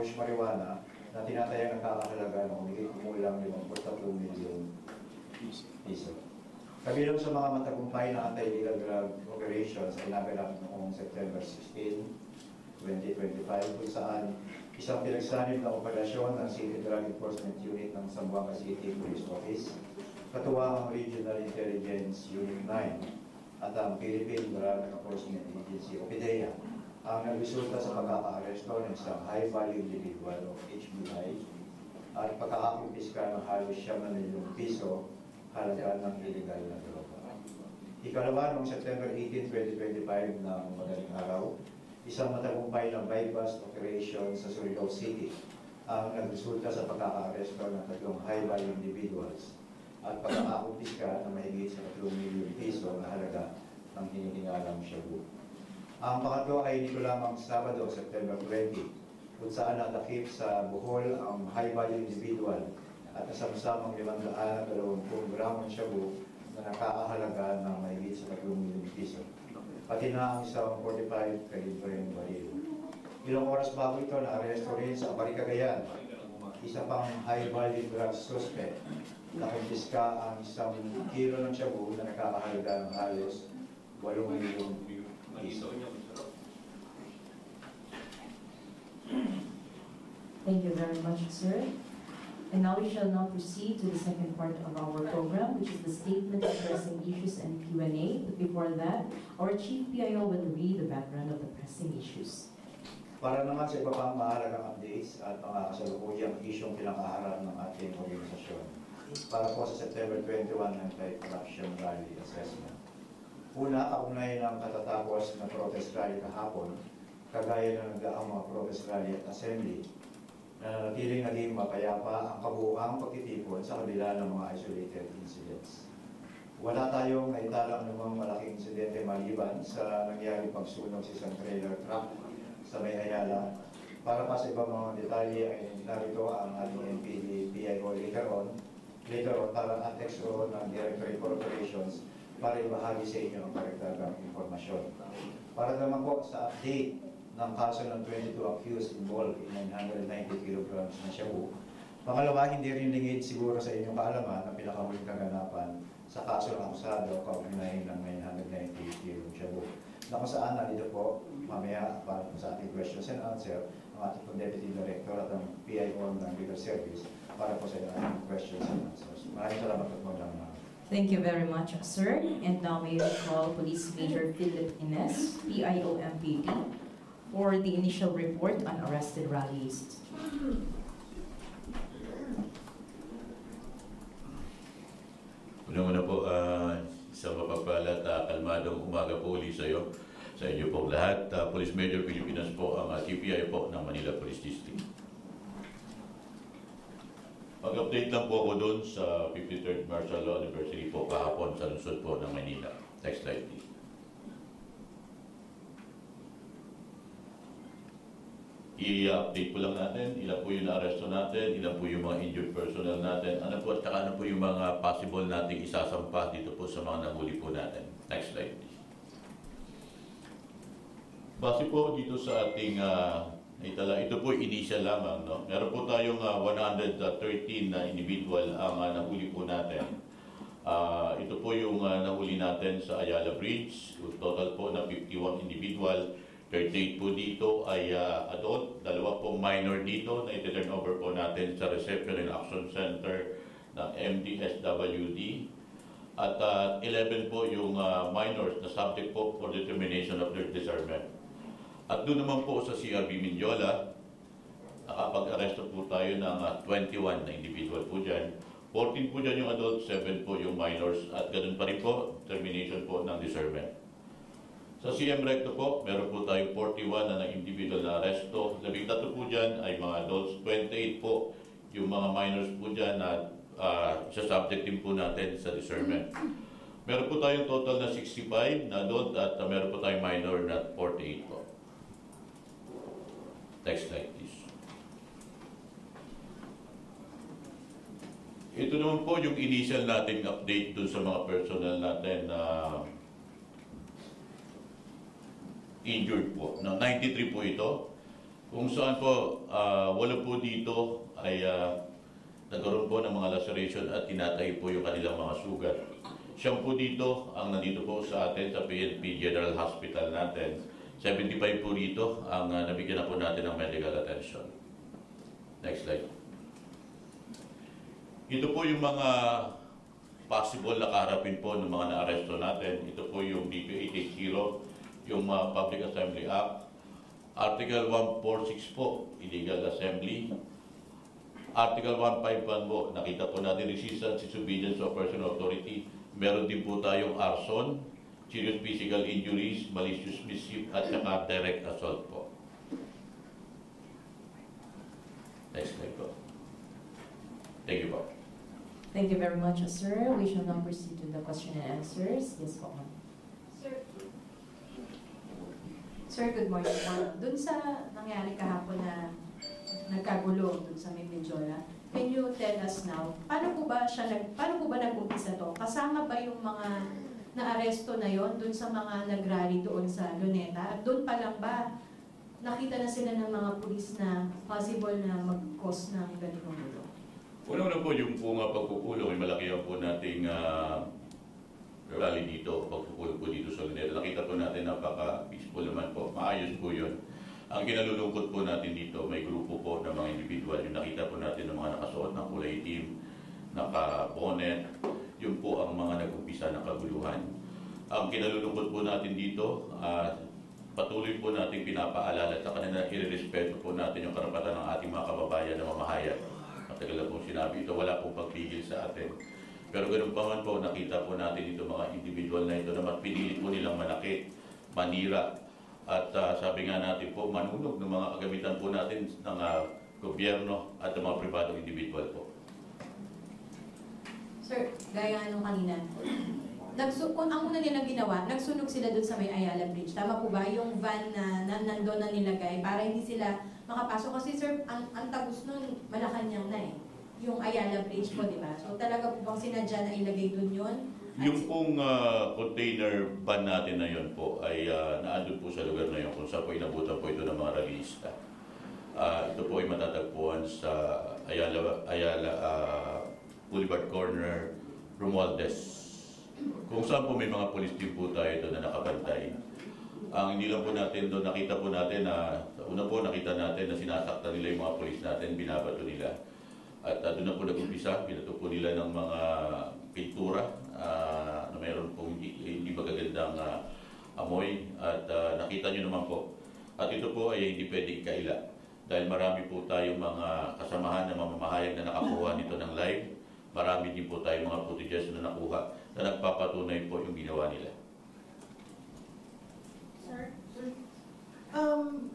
marijuana na tinatayang nakakahalaga ng kumulang 53 milyon piso. Kabilang sa mga matagumpay na anti-illegal drug operations ay naganap noong September 16, 2025 kung saan isang pinagsanib na operasyon ng City Drug Enforcement Unit ng Zamboanga City Police Office, katuwang ang Regional Intelligence Unit 9 at ang Philippine Drug Enforcement Agency o PDEA ang nagresulta sa pagkaka-aresto ng isang high-value individual o HBI at pagkakakumpiska ng halos 7 milyong piso halaga ng illegal na droga. Ikalawa, noong September 18, 2025 ng madaling araw, isang matagumpay ng bypass operation sa Surigao City ang nagresulta sa pagkaka-aresto ng 3 high-value individuals at pagkakakumpiska ng mahigit sa 3 milyong piso na halaga ng hinihingalang shabu. Ang pangatlo ay dito lamang Sabado, September 20, kung saan natakip sa Bohol ang high-value individual at kasamsamang 520 gramong shabu na nakakahalaga ng mahigit sa 3 milyong piso. Pati na ang isang 45 kalibreng baril. Ilang oras bago ito na-aresto rin sa Aparicagayan, isa pang high-value drug suspect na kumpiska ang 1 kilo ng shabu na nakakahalaga ng halos 8 milyong piso. Thank you very much, sir. And now we shall now proceed to the second part of our program, which is the statement of pressing issues and Q&A. But before that, our Chief PIO will read the background of the pressing issues. Para naman sa iba pang mahalagang updates at mga kasalukuyang isyong pinakaharap ng ating organisasyon para po sa September 21 Anti-Corruption Rally Assessment. Una, kaugnay ng katatapos na protest rally kahapon, kagaya na nagdaang mga protest rally at assembly, na nanatiling naging mapayapa ang kabuuang pagtitipon sa kabila ng mga isolated incidents. Wala tayong naitalang namang malaking insidente maliban sa nangyari pagsunog sa isang trailer truck sa May Ayala. Para pa sa ibang mga detalye ay narito ang ating NPD PIO later on para at-text ng Directorate for Operations para ibahagi sa inyo ang karagdagang impormasyon. Para naman po sa update ng kaso ng 22 accused involved in 990 kilograms na shabu. Pangalawa, hindi rin lingid siguro sa inyong kaalaman ang pinakamuling kaganapan sa kaso ng akusado kaugnay ng 990 kilograms shabu. Na kung saan nandito po mamaya para sa ating questions and answer ang ating Deputy Director at ang PIO ng Legal Service para po sa ating questions and answers. Maraming salamat at magandang araw. Thank you very much, sir. And now may we call Police Major Philip Ines, PIO MPD, for the initial report on arrested rallies. Una-una po, isang mapagpalat kalmadong umaga po ulit sa inyo po lahat. Police Major Pilipinas po ang TPI po ng Manila Police District. Mag-update lang po ako doon sa 53rd Martial Law Anniversary po kahapon sa lungsod po ng Manila. Next slide please. I-update po lang natin, ilan po yung na-arresto natin, ilan po yung mga injured personnel natin, ano po at saka ano po yung mga possible nating isasampa dito po sa mga nahuli po natin. Next slide please. Base po dito sa ating itala, ito po initial lamang, no? Meron po tayong 113 na individual ang nahuli po natin. Ito po yung nahuli natin sa Ayala Bridge, total po na 51 individual. 38 po dito ay adult, 2 po minor dito na iti-turn over po natin sa Reception and Action Center ng MDSWD. At 11 po yung minors na subject po for determination of their discernment. At doon naman po sa CRB Mindiola, nakapag-aresto po tayo ng 21 na individual po dyan. 14 po dyan yung adult, 7 po yung minors, at ganun pa rin po, determination po ng discernment. Sa CM Recto po, meron po tayong 41 na individual na aresto. 13 po dyan ay mga adults, 28 po yung mga minors po dyan na isa-subject din po natin sa discernment. Meron po tayong total na 65 na adult at meron po tayong minor na 48 po. Next slide please. Ito naman po yung initial nating update dun sa mga personnel natin na injured po. No, 93 po ito. Kung saan po, walo po dito ay nagkaroon po ng mga laceration at tinatay po yung kanilang mga sugat. Siyam po dito ang nandito po sa atin sa PNP General Hospital natin. 75 po rito ang nabigyan na po natin ng medical attention. Next slide. Ito po yung mga possible na kaharapin po ng mga naaresto natin. Ito po yung DP 880, yung Public Assembly Act. Article 146 po, illegal assembly. Article 151 po, nakita po natin resistance, disobedience of personal authority. Meron din po tayong arson, serious physical injuries, malicious mischief, at saka direct assault po. Next slide po. Thank you po. Thank you very much, sir. We shall now proceed to the question and answers. Yes, po, ma'am. Sir, good morning po. Doon sa nangyari kahapon na nagkagulo doon sa Medjola, can you tell us now, paano po ba nag-umpisa to? Kasama ba yung mga naaresto na yon doon sa mga nag-rally doon sa Luneta? At doon pa lang ba nakita na sila ng mga pulis na possible na mag-cause ng ganitong gulo? Una po yung po nga pagpupulong, malaki ang po nating rally dito, pagpupulong po dito sa Luneta. Nakita po natin napaka-peaceful naman po, maayos po yun. Ang kinalulungkot po natin dito, may grupo po ng mga individual, yung nakita po natin ng mga nakasuot ng kulay itim, naka-bonnet, yun po ang mga nag-umpisa ng kaguluhan. Ang kinalulungkot po natin dito, patuloy po natin pinapaalala sa kanila, irerespeto po natin yung karapatan ng ating mga kababayan na mamahayag. Matagal na pong sinabi ito, wala pong pagpigil sa atin. Pero ganun pa man po, nakita po natin ito mga individual na ito na pinilit po nilang manakit, manira, at sabi nga natin po, manunog ng mga kagamitan po natin ng gobyerno at ng mga pribadong individual po. Sir, gaya nung kanina, kung ang una nilang ginawa, nagsunog sila doon sa may Ayala Bridge. Tama po ba? Yung van na nandun na nilagay para hindi sila makapasok. Kasi sir, ang tagus nun, Malacanang na eh. Yung Ayala Bridge po, di ba? So talaga po bang sinadya na ilagay doon yun? Yung pong container van natin na yun po ay naandun po sa lugar na yun kung saan po inabutan po ito ng mga rallyista. Ito po ay matatagpuan sa Ayala Boulevard Corner, Romualdez. Kung saan po may mga polis din po tayo doon na nakabantay. Ang hindi lang po natin doon, nakita po natin na, una po nakita natin na sinasaktan nila yung mga polis natin, binabato nila. At doon na po nag-umpisa, binato po nila ng mga pintura na mayroon pong hindi magagandang amoy. At nakita nyo naman po, at ito po ay hindi pwedeng kaila. Dahil marami po tayong mga kasamahan na mamamahayag na nakakuha nito ng live. Marami din po tayong mga footages na nakuha na nagpapatunay po yung ginawa nila. Sir,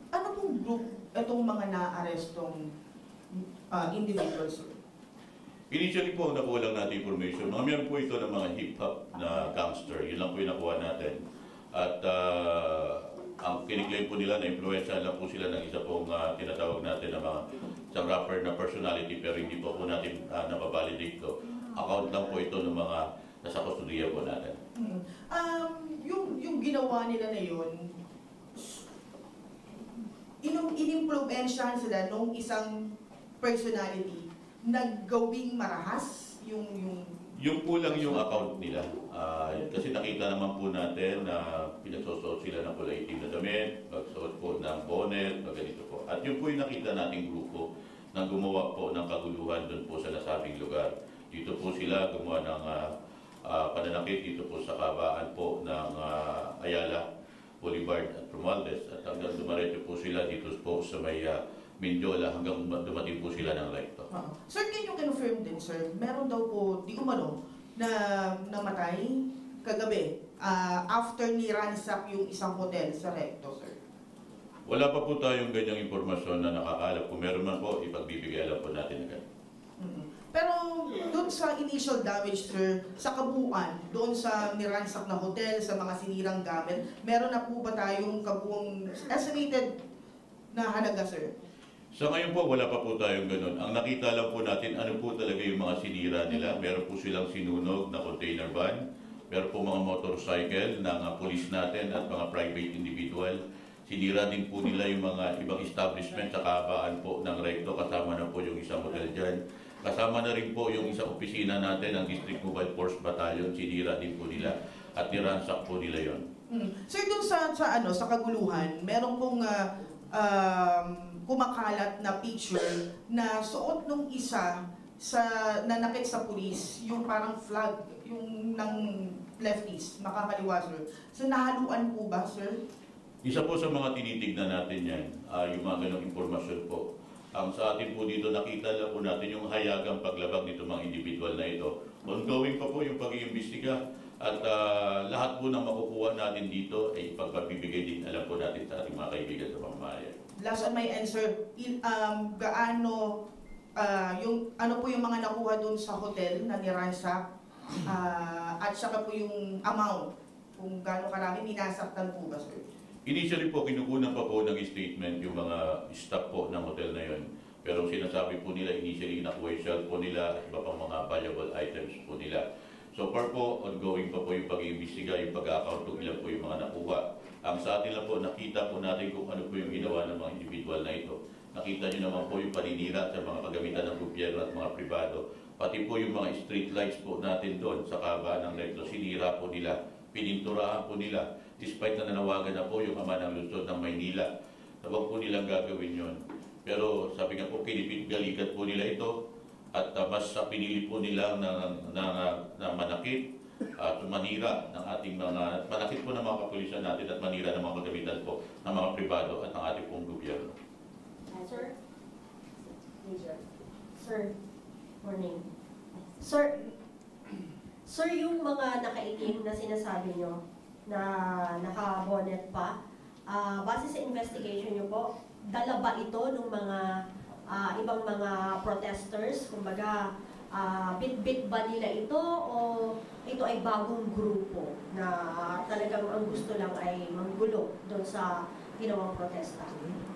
ano pong group itong mga na-arestong individuals? Initially po, nakuha lang natin information. Meron po ito ng mga hip-hop na gangster. Yun lang po yung nakuha natin. At ang kiniklaim po nila na influensya lang po sila ng isa pong tinatawag natin na mga isang rapper na personality, pero hindi po natin nababalidate ito. Account lang po ito ng mga nasa kustudiya po natin. Yung ginawa nila na yun, inimpluwensyahan sila nung isang personality na gawing marahas Yung po lang yung account nila. Kasi nakita naman po natin na pinagsusuot sila ng kulay itim na damit, pagsuot po ng bonnet, ganito po. At yun po yung nakita nating grupo na gumawa po ng kaguluhan doon po sa nasabing lugar. Dito po sila gumawa ng pananakit dito po sa kabaan po ng Ayala, Boulevard at Romualdez. At hanggang dumaretso po sila dito po sa may Medjola hanggang dumating po sila ng light. Sir, can you confirm din, sir? Meron daw po, di umano, na namatay kagabi after ni-ransack yung isang hotel sa Recto, sir? Wala pa po tayong ganyang impormasyon na nakakalap. Kung meron man po, ipagbibigay alam po natin agad. Pero doon sa initial damage, sir, sa kabuuan, doon sa ni-ransack na hotel, sa mga sinirang gamit, meron na po ba tayong kabuuang estimated na halaga, sir? Sa ngayon po, wala pa po tayong ganun. Ang nakita lang po natin, ano po talaga yung mga sinira nila. Meron po silang sinunog na container van. Meron po mga motorcycle ng police natin at mga private individual. Sinira din po nila yung mga ibang establishment sa kahabaan po ng Recto, kasama na po yung isang hotel dyan. Kasama na rin po yung isang opisina natin, ang District Mobile Force Battalion, sinira din po nila at niransak po nila yon. Sir, dun sa kaguluhan, meron pong kumakalat na picture na suot nung isa sa nanakit sa pulis, yung parang flag, yung ng lefties, makakaliwa, sir. So, nahaluan po ba, sir? Isa po sa mga tinitignan natin yan, yung mga ganong informasyon po. Ang sa atin po dito, nakita lang po natin yung hayagang paglabag nito mga individual na ito. Ongoing pa po yung pag-iimbestiga at lahat po ng makukuha natin dito ay pagpapibigay din, alam po natin sa ating mga kaibigan sa pamamayan. Last on my answer, gaano, ano po yung mga nakuha dun sa hotel na niransak, at saka po yung amount, kung gaano karami minasaktan po ba, sir? Initially po, kinukunan pa po ng statement yung mga staff po ng hotel na yon. Pero sinasabi po nila, initially nakuha yung cellphone nila at iba pang mga valuable items po nila. So far po, ongoing pa po yung pag-iimbestiga, yung pag-account kung ilan po yung mga nakuha. Ang sa atin lang po, nakita po natin kung ano po yung ginawa ng mga individual na ito. Nakita nyo naman po yung paninira sa mga kagamitan ng gobyerno at mga pribado. Pati po yung mga street lights po natin doon sa kahabaan ng Recto, sinira po nila, pininturahan po nila. Despite na nanawagan na po yung ama ng lungsod ng Maynila, na huwag po nilang gagawin yon. Pero sabi nga po, kinipit-galikat po nila ito at mas pinili po nila na manakit at manira ng ating mga, manakit po ng mga kapulisan natin at manira ng mga kagamitan po ng mga pribado at ng ating pong gobyerno. Sir? Major. Sir, morning. Sir, yung mga nakaitim na sinasabi nyo na naka-bonnet pa, base sa investigation nyo po, dala ba ito ng mga ibang mga protesters? Kumbaga, bit-bit ba nila ito o ito ay bagong grupo na talagang ang gusto lang ay manggulo doon sa ginawang protesta?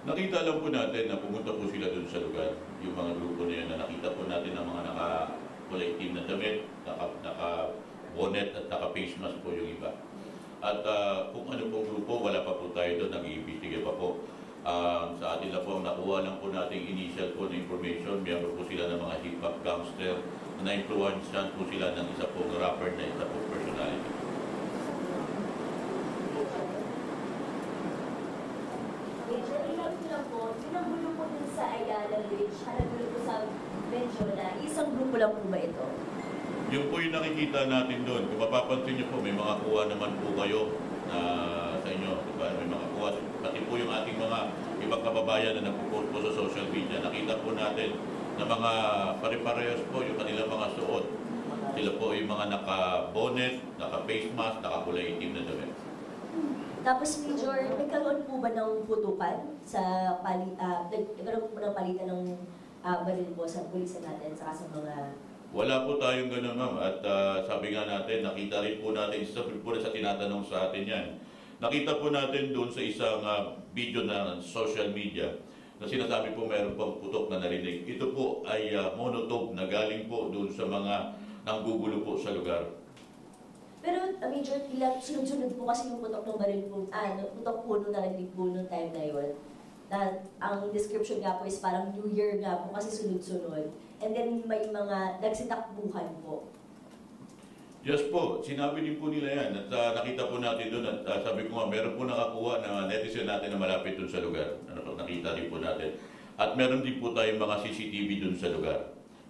Nakita lang po natin na pumunta po sila doon sa lugar, yung mga grupo na yun, na nakita po natin ng mga naka-kulay team na damit, naka-bonnet at naka-face mask po yung iba. At kung ano pong grupo, wala pa po tayo doon, nag-iimbestiga pa po. Sa atin lang po, nakuha lang po nating initial po na information, mayroon po sila ng mga hip-hop gangster, na na-influensyan po sila ng isa pong rapper na isa pong personality. Major, ilang ko lang po, yung grupo dun sa Ayala Ridge, nagulo po sa Benjola, isang grupo lang po ba ito? Yung po yung nakikita natin doon, kung mapapansin niyo po, may mga kuha naman po kayo sa inyo. Diba? May mga kuha, pati po yung ating mga ibang kababayan na nagpo-post po sa social media. Nakita po natin na mga pare-parehas po yung kanilang mga suot. Sila po yung mga naka-bonnet, naka-face mask, naka-kulay itim na damit. Tapos Major, nagkaroon po ba ng putukan sa nagkaroon po ng palitan ng baril po sa pulisan natin saka sa mga... Wala po tayong gano'n, ma'am. At sabi nga natin, nakita rin po natin, isa po sa tinatanong sa atin yan. Nakita po natin doon sa isang video na social media na sinasabi po mayroon pong putok na narinig. Ito po ay monotone na galing po doon sa mga nanggugulo po sa lugar. Pero Major, sunod-sunod po kasi yung putok ng baril po, putok po nung narinig po nung time na yun. Na ang description nga po is parang New Year nga po kasi sunod-sunod. And then may mga nagsitakbuhan po. Yes po, sinabi din po nila yan. At nakita po natin doon at sabi ko nga, meron po nakakuha na netizen natin na malapit doon sa lugar. Nakita din po natin. At meron din po tayong mga CCTV doon sa lugar.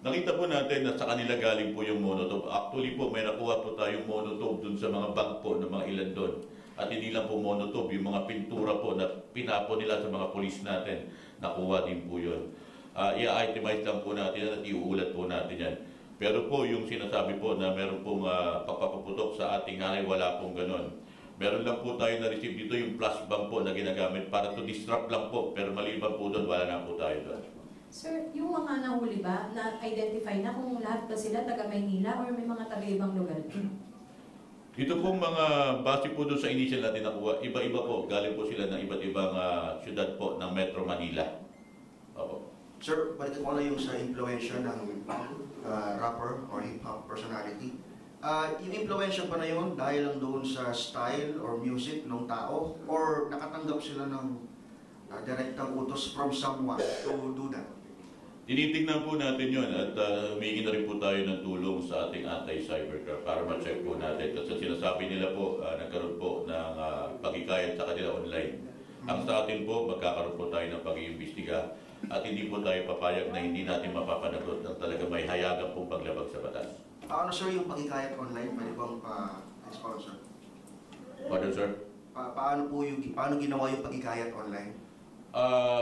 Nakita po natin na sa kanila galing po yung monotone. Actually po, may nakuha po tayong monotone doon sa mga bank po ng mga ilan doon. At hindi lang po monotone, yung mga pintura po na pinapo nila sa mga polis natin, nakuha din po yun. I-itemize lang po natin at iuulat po natin yan. Pero po yung sinasabi po na meron pong pagpapaputok sa ating hanay, wala pong ganon. Meron lang po tayo na-receive dito yung plus bomb po na ginagamit para to disrupt lang po. Pero maliban po doon, wala na po tayo doon. Sir, yung mga nahuli ba, na-identify na kung lahat ba sila taga Maynila or may mga taga-ibang lugar? Ito pong mga base po doon sa initial natin nakuha, iba-iba po. Galing po sila ng iba't ibang syudad po ng Metro Manila. Opo. Sir, balik ko lang yung sa influensya ng rapper or hip-hop personality Yung impluensya ba na yun dahil lang doon sa style or music ng tao? Or nakatanggap sila ng direktang utos from someone to do that? Tinitingnan po natin yun at humingi na rin po tayo ng tulong sa ating anti-cybercrime para ma-check po natin. Kasi sinasabi nila po, nagkaroon po ng pagkikayat sa kanila online. Ang sa atin po, magkakaroon po tayo ng pag-iimbestiga at hindi po tayo papayag na hindi natin mapapanagot ng talaga may hayagang pong paglabag sa batas. Ano sir yung pagkikayat online? Pwede bang pa-sponsor? Pardon, sir? Paano ginawa yung pagkikayat online?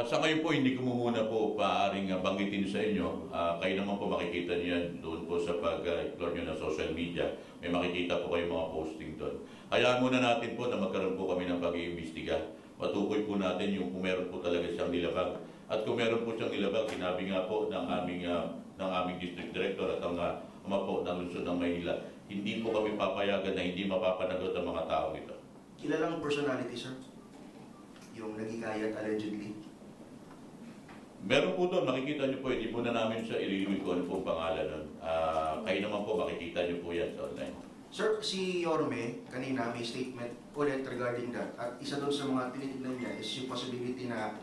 Sa ngayon po, hindi ko muna po paaaring banggitin sa inyo. Kayo naman po makikita niyo yan doon po sa pag-explore nyo ng social media. May makikita po kayo mga posting doon. Hayaan muna natin po na magkaroon po kami ng pag-iimbestiga. Matukoy po natin yung kung meron po talaga siyang nilabag. At kung meron po siyang nilabag, sinabi nga po ng aming district director at ang ama po ng Lungsod ng Maynila, hindi po kami papayagan na hindi mapapanagot ang mga tao ito. Kilalang personality sir? Yung nagikayat allegedly? Meron po doon, makikita niyo po, hindi po na namin siya ililimit ko ano po ang pangalan nun. Kayo naman po, makikita niyo po yan sa online. Sir, si Yorme, kanina may statement ulit regarding that. At isa doon sa mga tinitignan niya is yung possibility na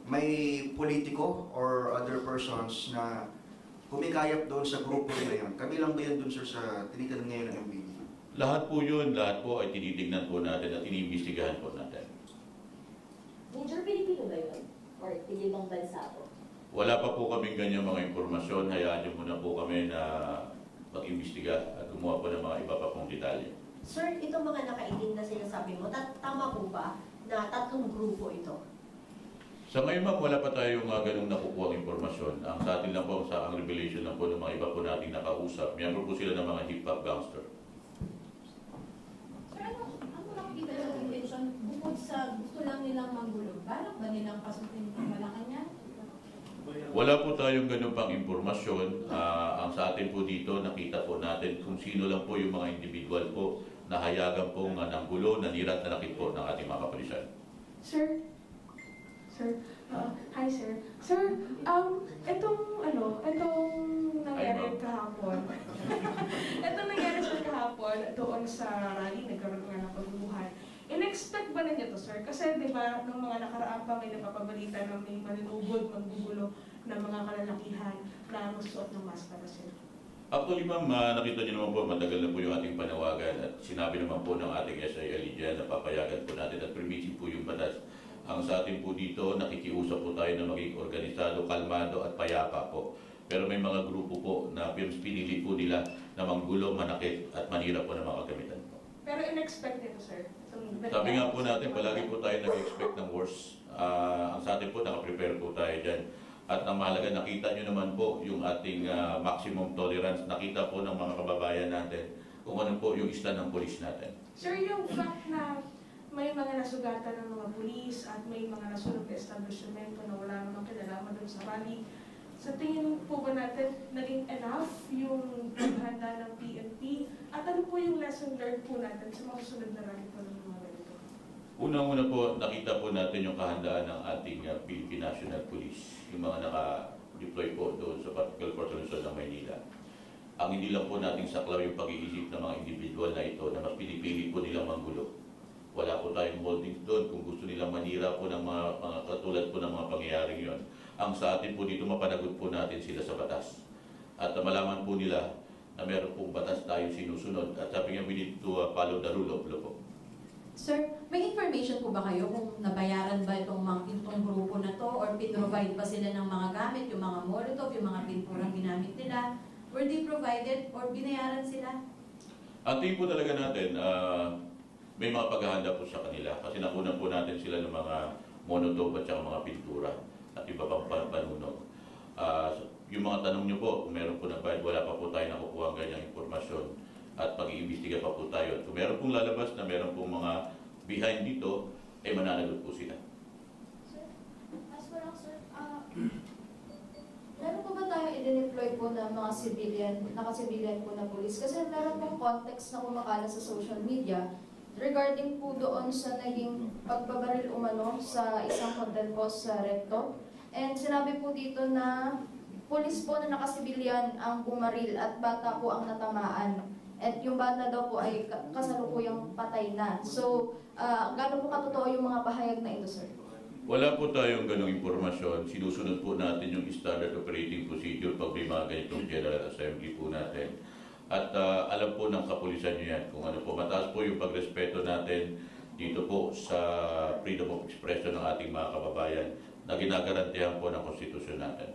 may politiko or other persons na kumikayap doon sa grupo nila yun. Kabilang ba yan doon sir sa tinitignan ngayon ng MPD? Lahat po yun, lahat po ay tinitignan po natin at iniimbestigahan po natin. Major, Pilipino ba yun? Or ibang bansa po? Wala pa po kaming ganyan mga impormasyon, hayaan niyo muna po kami na mag-imbestiga at gumawa po ng mga iba pa pong detalye. Sir, itong mga nakaitim na sinasabi mo, tama po ba na 3 grupo ito? Sa ngayon ma'am, wala pa tayong ganung nakukuha ang impormasyon. Ang sa atin lang po, ang revelation lang po ng mga iba po nating nakausap. Miyembro po sila ng mga hip-hop gangster. Sir, ano nakikita ng intention bukod sa gusto lang nilang manggulo? Balak ba nilang pasukin ng Malacanang? Wala po tayong ganun pang impormasyon. Ang sa atin po dito, nakita po natin kung sino lang po yung mga individual po na hayagan pong nanggulo, nanira at nanakit po ng ating mga kapulisan. Sir, hi sir. Sir, itong nangyari kahapon. Itong nangyari sa kahapon doon sa rally, nagkaroon nga ng pagbubuhan. In-expect ba ninyo to, sir? Kasi di ba, nung mga nakaraan pa may napapabalita na may manunugod, maggugulo ng mga kalalakihan na magsuot ng maskara, sir. Actually ma'am, nakita niyo naman po, matagal na po yung ating panawagan at sinabi naman po ng ating SIL dyan na papayagan po natin at permitted po yung batas. Ang sa atin po dito, nakikiusap po tayo na maging organisado, kalmado at payapa po. Pero may mga grupo po na pinili po nila na manggulo, manakit at manira po ng mga kagamitan po. Pero in-expect nito, sir? Sabi nga po natin, palagi po tayo nag-expect ng worst. Ang sa atin po, nakaprepare po tayo dyan. At ang mahalaga, nakita nyo naman po yung ating maximum tolerance. Nakita po ng mga kababayan natin kung ano po yung isla ng polis natin. Sir, yung fact na may mga nasugatan ng mga pulis at may mga nasunog na establishmento na wala namang kinalaman doon sa rally, sa tingin po ba natin naging enough yung paghanda ng PNP? At ano po yung lesson learned po natin sa mga susunod na rally po ng mga ganito? Unang-una po, nakita po natin yung kahandaan ng ating Philippine National Police, yung mga naka-deploy po doon sa particular portion ng Lungsod ng Maynila. Ang hindi lang po nating saklaw yung pag-iisip ng mga individual na ito na mas pinipili po nilang manggulo. Wala po tayong holdings doon kung gusto nilang manira po ng mga katulad po ng mga pangyayaring yon. Ang sa atin po dito, mapanagot po natin sila sa batas. At malaman po nila na meron pong batas tayo sinusunod. At sabi nga, we need to follow the rule of law po. Sir, may information po ba kayo kung nabayaran ba itong grupo na to or pinrovide ba sila ng mga gamit, yung mga molotov, yung mga pinturang ginamit nila? Were they provided or binayaran sila? Ang tingin po talaga natin, may mga paghahanda po sa kanila kasi nakunan po natin sila ng mga monotop at saka mga pintura at iba pang panunog. Yung mga tanong nyo po, kung meron po nagbayad, wala pa po tayo nakukuha ang ganyang impormasyon at pag-iimbestiga pa po tayo. At kung meron pong lalabas na meron pong mga behind dito, ay mananagot po sila. Sir, as for lang sir, meron po ba tayo i-deploy po ng mga civilian, naka-civilian po na police? Kasi meron pong context na kumakalat sa social media regarding po doon sa naging pagbabaril umano sa isang hotel po sa Recto. And sinabi po dito na pulis po na nakasibilyan ang bumaril at bata po ang natamaan. At yung bata daw po ay kasalukuyang patay na. So, gaano po katotoo yung mga pahayag na ito, sir? Wala po tayong ganong impormasyon. Sinusunod po natin yung standard operating procedure pag may mga ganitong General Assembly po natin. At alam po ng kapulisan nyo yan kung ano po. Mataas po yung pagrespeto natin dito po sa freedom of expression ng ating mga kababayan na ginagarantihan po ng konstitusyon natin.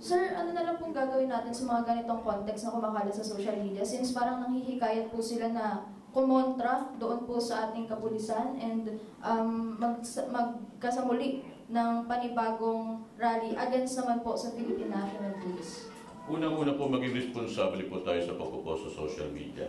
Sir, ano na lang pong gagawin natin sa mga ganitong context na kumakalat sa social media since parang nanghihikayat po sila na kumontra doon po sa ating kapulisan and magkasamuli ng panibagong rally against naman po sa Philippine National Police? Unang-una po, maging responsable po tayo sa pagpo-post sa social media.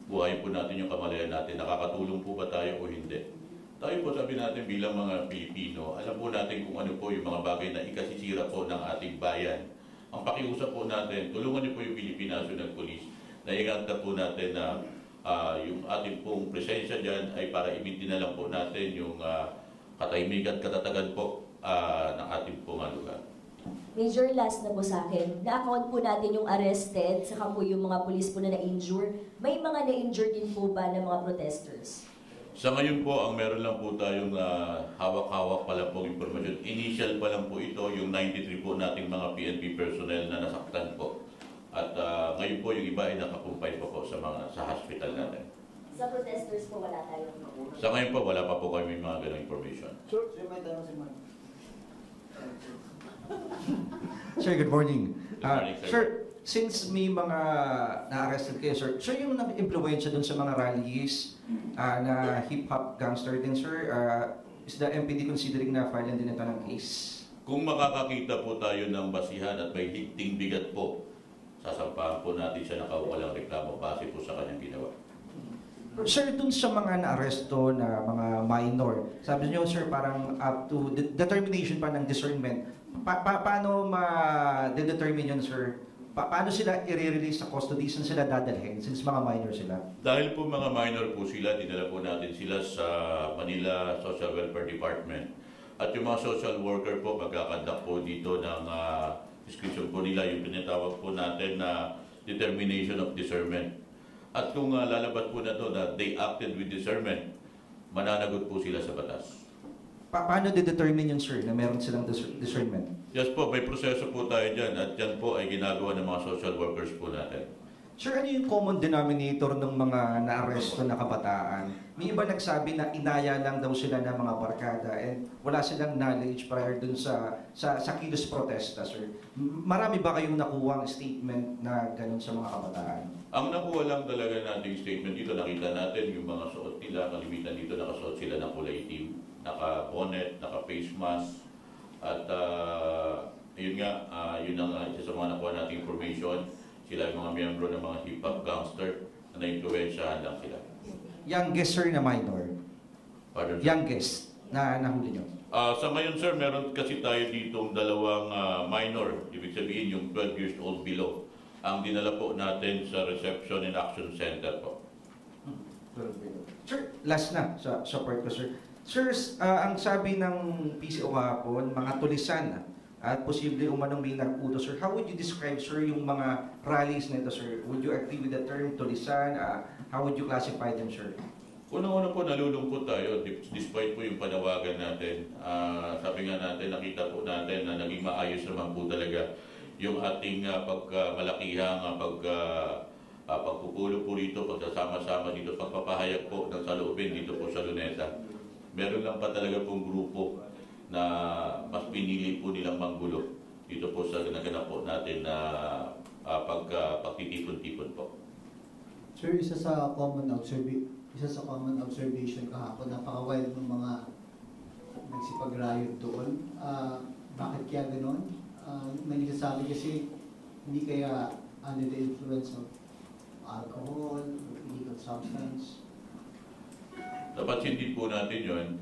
Buhayin po natin yung kamalayan natin. Nakakatulong po ba tayo o hindi? Tayo po, sabi natin bilang mga Pilipino, alam po natin kung ano po yung mga bagay na ikasisira po ng ating bayan. Ang pakiusap po natin, tulungan niyo po yung Philippine National Police na ingatan po natin na yung ating pong presensya dyan ay para imintin na lang po natin yung katahimikan, katatagan po ng ating pong lugar. Major, last na po sa akin. Na-account po natin yung arrested, saka po yung mga police po na na-injure. May mga na-injure din po ba ng mga protesters? Sa ngayon po, ang meron lang po tayong hawak-hawak pa lang po informasyon. Initial pa lang po ito, yung 93 po nating mga PNP personnel na nasaktan po. At ngayon po, yung iba ay nakakumpay pa po sa hospital natin. Sa protesters po wala tayo. Sa ngayon po, wala pa po kami mga ganong information. Sir, may tanong si Mark. Sir, good morning. Good morning, sir. Sir, since may mga na-arrested kayo, sir, yung nag-impluensya dun sa mga rallies na hip-hop gangster din, sir, is the MPD considering na file din ito ng case? Kung makakakita po tayo ng basihan at may higting bigat po, sasampahan po natin siya ng kaukulang reklamo base po sa kanyang ginawa. Sir, dun sa mga na-arresto na mga minor, sabi niyo, sir, parang up to determination pa ng discernment. Paano ma-determine yun, sir? Paano sila i-release sa custody? Saan sila dadalhin since mga minor sila? Dahil po mga minor po sila, dinala po natin sila sa Manila Social Welfare Department. At yung mga social worker po, magkakandak po dito ng description po nila, yung pinatawag po natin na determination of discernment. At kung lalabas po na to na they acted with discernment, mananagot po sila sa batas. Paano de-determine yun, sir, na meron silang discernment? Yes po, may proseso po tayo dyan at yan po ay ginagawa ng mga social workers po natin. Sir, ano yung common denominator ng mga na-arresto na kabataan? May iba nagsabi na inaya lang daw sila ng mga barkada and wala silang knowledge prior dun sa kilos protesta, sir. Marami ba kayong nakuha ang statement na ganun sa mga kabataan? Ang nakuha lang talaga nating statement dito, nakita natin yung mga suot nila, kalimitan dito nakasuot sila ng kulay itim, naka-bonnet, naka-face mask, at yun nga, yun ang isa sa mga nakuha nating information. Sila yung mga miyembro ng mga hip-hop gangster na na-influensyahan lang sila. Youngest, sir, na minor? Pardon, sir? Youngest na nahuli nyo? Sa ngayon, sir, meron kasi tayo ditong dalawang minor, ibig sabihin yung 12 years old below. Ang dinala po natin sa Reception and Action Center po. Sir, last na sa part ko, sir. Sir, ang sabi ng PCO kahapon, mga tulisan at posible umanong may nag-utos, sir. How would you describe, sir, yung mga rallies nito, sir? Would you agree with the term tulisan? How would you classify them, sir? Unang-una po, nalulungkot tayo despite po yung panawagan natin. Sabi nga natin, nakita po natin na naging maayos naman po talaga yung ating pagmalakihang pagpupulong po rito, pagsasama-sama dito, pagpapahayag po ng saloobin dito po sa Luneta. Meron lang pa talaga pong grupo na mas pinili po nilang manggulo dito po sa ginaganap po natin na pagtitipon-tipon po. Sir, isa sa common observation kahapon, napaka-wild ng mga nagsipag-riot doon. Bakit kaya gano'n? May nagsasabi kasi hindi kaya under the influence of alcohol, illegal substance. Dapat hindi po natin yun.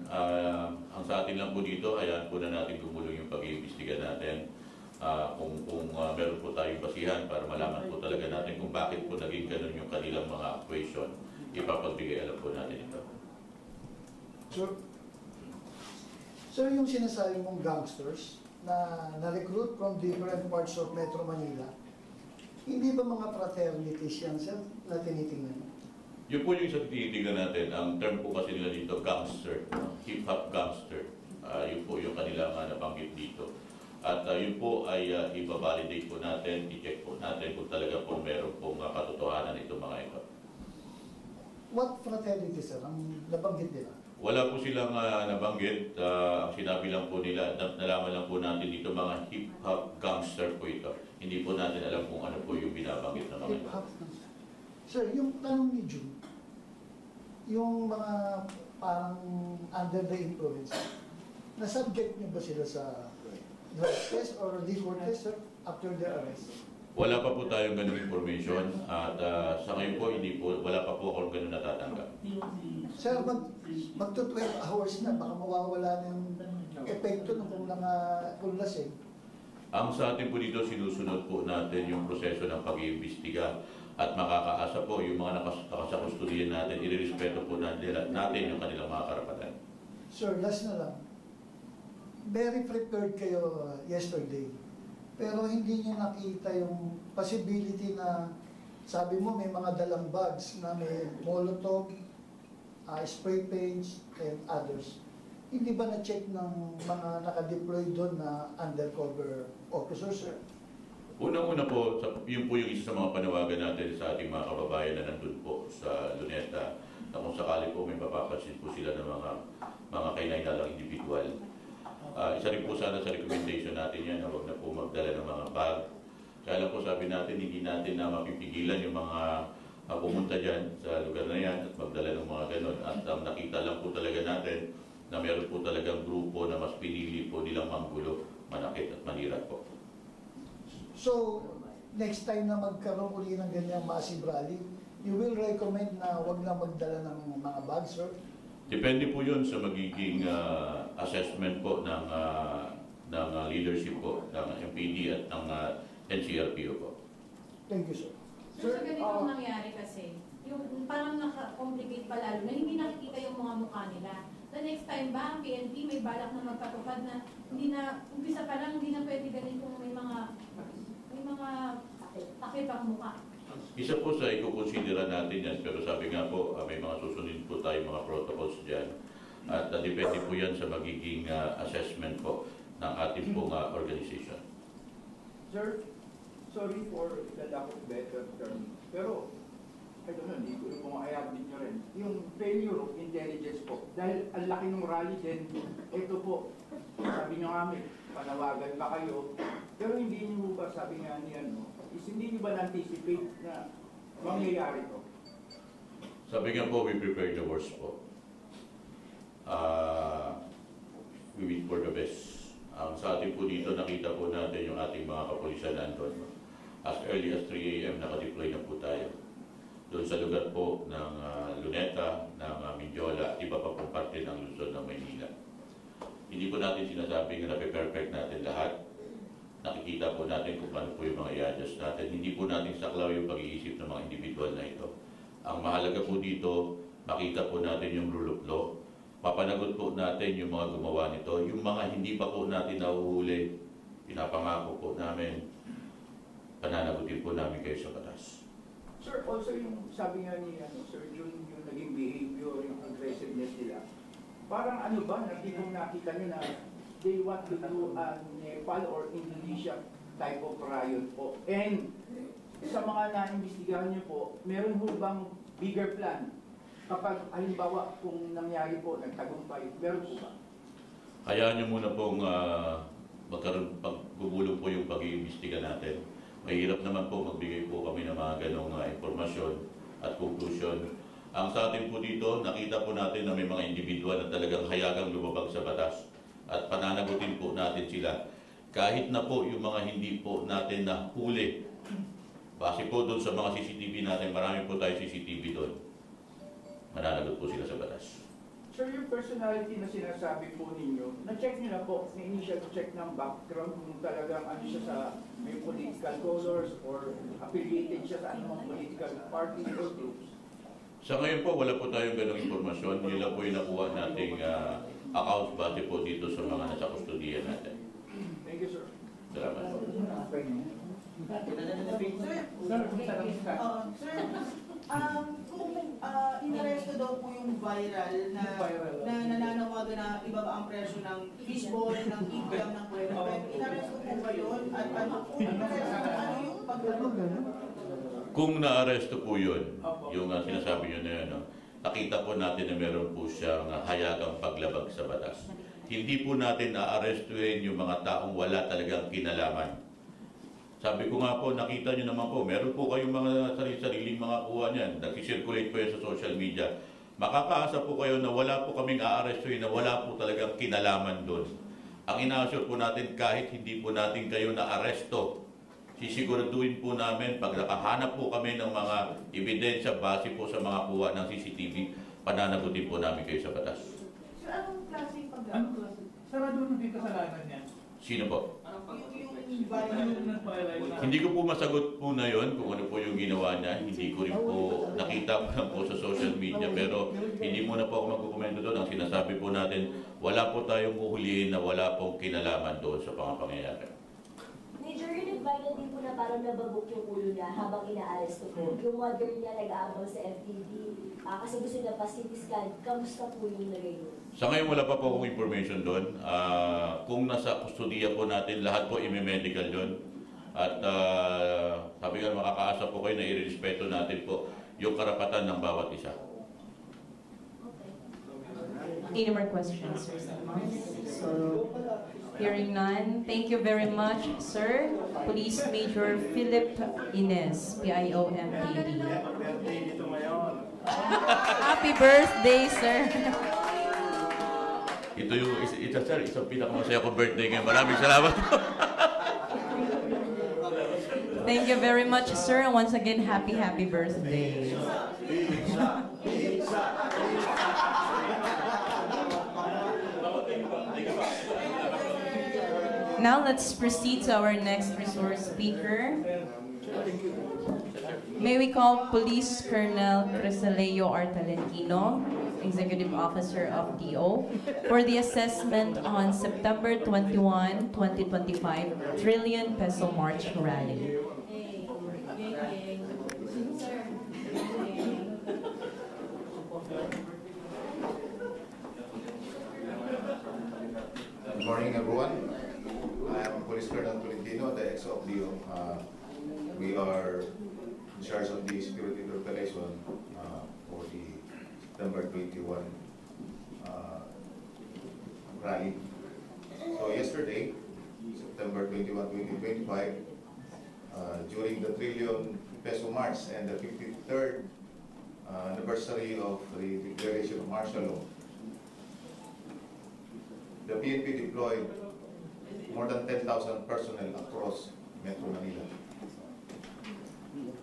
Ang sa atin lang po dito, hayaan po na natin gumulong yung pag-iimbestiga natin. Kung meron po tayong basihan para malaman po talaga natin kung bakit po naging ganun yung kanilang mga equation, ipapagbigay alam po natin ito. Sir, yung sinasabi mong gangsters na na-recruit from different parts of Metro Manila, Hindi ba mga fraternities yan, sir, na tinitingnan? Yun po yung isang tinitingnan natin. Ang term po kasi nila dito, gangster, hip-hop gangster. Yun po yung kanilang nabanggit dito. At yun po ay i-validate po natin, i-check po natin kung talaga po meron pong katotohanan itong mga ito. What fraternity, sir, ang nabanggit nila? Wala po silang nabanggit. Ang sinabi lang po nila, nalaman lang po natin dito mga hip-hop gangster po ito. Hindi po natin alam kung ano po yung binabanggit na mga ito. Hip-hop. Sir, yung tanong ni June, yung mga parang under the influence, na-subject niyo ba sila sa drug test or liquor test, sir, after their arrest? Wala pa po tayong ganung information at sa ngayon po, hindi po, wala pa po akong ganun natatanggap. Sir, magto 12 hours na, baka mawawala na yung epekto ng kung lasing. Ang sa atin po dito, sinusunod po natin yung proseso ng pag-iimbestiga at makakaasa po yung mga nakasakustudiyan natin, irirespeto po natin yung kanilang mga karapatan. Sir, last na lang. Very prepared kayo yesterday, pero hindi niyo nakita yung possibility na, sabi mo may mga dalang bags na may molotov, spray paints, and others. Hindi ba na-check ng mga nakadeploy doon na undercover officers, sir? Unang-una po, yun po yung isa sa mga panawagan natin sa ating mga kababayan na nandun po sa Luneta, na kung sakali po may mapapansin po sila ng mga kainailalang individual. Isa rin po sana sa recommendation natin yan na huwag na po magdala ng mga bag. Kaya lang po sabi natin, hindi natin na mapipigilan yung mga pumunta dyan sa lugar na yan at magdala ng mga ganon. At nakita lang po talaga natin na meron po talagang grupo na mas pinili po nilang manggulo, manakit at manira po. So, next time na magkaroon uli ng ganyang massive rally, you will recommend na wag lang magdala ng mga bags, sir? Depende po yun sa magiging assessment po ng leadership po ng MPD at ng NCRPO po. Thank you, sir. Sir, sa ganitong nangyari kasi, yung parang naka-complicate pa lalo na hindi nakikita yung mga mukha nila. The next time ba, ang PNP may balak na magpatupad na hindi na, umpisa pa lang, hindi na pwede ganito may mga takip ang mukha. Isa po sa ikukonsidera natin yan, pero sabi nga po, may mga susunod po tayo mga protocols dyan. At depende po yan sa magiging assessment po ng ating pong organization. Sir, sorry for the lack of better term, pero I don't know, hindi ko rin kung i-update nyo rin. Yung failure of intelligence po, dahil ang laki ng rally din, ito po, sabi nyo kami, panawagan pa kayo, pero hindi nyo ba, sabi nga niya, is hindi nyo ba na-anticipate na mangyayari to? Sabi nga po, we prepare the worst po. We wait for the best. Ang sa atin po dito, nakita po natin yung ating mga kapulisan nandun. As early as 3 a.m. nakadeploy na po tayo. Doon sa lugar po ng Luneta, ng Mindiola, iba pa pong parte ng Luzon ng Maynila. Hindi po natin sinasabing na perfect natin lahat. Nakikita po natin kung paano po yung mga i-adjust natin. Hindi po natin saklaw yung pag-iisip ng mga individual na ito. Ang mahalaga po dito, makita po natin yung rule of law. Papanagot po natin yung mga gumawa nito. Yung mga hindi pa po natin nahuhuli, pinapangako po namin, pananagutin po namin kayo sa batas. Sir, also yung sabi nga ni Sir Jun, yung naging behavior, yung aggressiveness nila, parang ano ba, natigong nakita nyo na they want to do a Nepal or Indonesia type of riot po. And sa mga na-investigahan nyo po, meron ho bang bigger plan? Kapag halimbawa kung nangyari po, nagtagumpay, meron po ba? Hayaan nyo muna pong pagbubulong po yung pag-iimbestiga natin. Mahirap naman po magbigay po kami ng mga ganong impormasyon at conclusion. Ang sa atin po dito, nakita po natin na may mga individual na talagang hayagang lumabag sa batas at pananagutin po natin sila. Kahit na po yung mga hindi po natin nahuli, base po doon sa mga CCTV natin, marami po tayo CCTV doon. Mananagot po sila sa batas. Sir, yung personality na sinasabi po ninyo, na-check nyo na po, may initial check ng background kung talagang ano siya sa may political colors or affiliated siya sa anumang political party or groups? Sa ngayon po, wala po tayong ganong informasyon. Yun lang po yung nakuha nating account base po dito sa mga nasa kustodiyan natin. Thank you, sir. Salamat po. Kung inaresto daw po yung viral na nananawagan na ibaba ang presyo ng fishball, ng ikyam, ng kwento. Inaresto po ba yun? At ano kung inaresto, ano yung paglalagay? Kung naaresto po yun, yung sinasabi nyo na yun, no? Nakita po natin na meron po siyang hayagang paglabag sa batas. Hindi po natin naarestuhin yung mga taong wala talagang kinalaman. Sabi ko nga po, nakita nyo naman po, meron po kayong mga sariling mga kuha niyan. Nag-circulate po yan sa social media. Makakaasa po kayo na wala po kaming aarestuhin, na wala po talagang kinalaman doon. Ang ina-assure po natin, kahit hindi po natin kayo na-aresto, sisiguraduhin po namin, pag nakahanap po kami ng mga ebidensya base po sa mga kuha ng CCTV, pananagutin po namin kayo sa batas. So, anong klaseng paglalagay? Sarado na din kasalanan niya. Sino po? Yung viral. Hindi ko po masagot po na yon kung ano po yung ginawa niya. Hindi ko rin po nakita po sa social media. Pero hindi muna po ako magkukomento doon. Ang sinasabi po natin, wala po tayong uhulihin na wala pong kinalaman doon sa mga pangyayari. Major, yun viral din po na parang nababok yung ulo niya habang inaaresto po. Yung mother niya nag-aabang sa FTV kasi gusto niya pa-CT scan. Kamusta po yung lagay yun? Sa ngayon wala pa po akong information doon. Kung nasa kustodiya po natin, lahat po ime-medical yun. At sabi nga, makakaasa po kayo na irespeto natin po yung karapatan ng bawat isa. Any more questions, Sir Salman? So, hearing none, thank you very much, Sir. Police Major Philip Ines, PIO MPD. Happy birthday, sir. Ito yung isang pinakamasaya kong birthday ngayon. Maraming salamat po. Thank you very much, sir. And once again, happy birthday. Now let's proceed to our next resource speaker. May we call Police Colonel Crisaleo R. Tolentino, Executive Officer of DO, for the assessment on September 21, 2025 Trillion Peso March Rally. Good morning, everyone. I am Police Colonel Tolentino, the ex of DO. We are in charge of the security interpellation for the September 21 rally. So yesterday, September 21, 2025, during the Trillion Peso March and the 53rd anniversary of the declaration of martial law, the PNP deployed more than 10,000 personnel across Metro Manila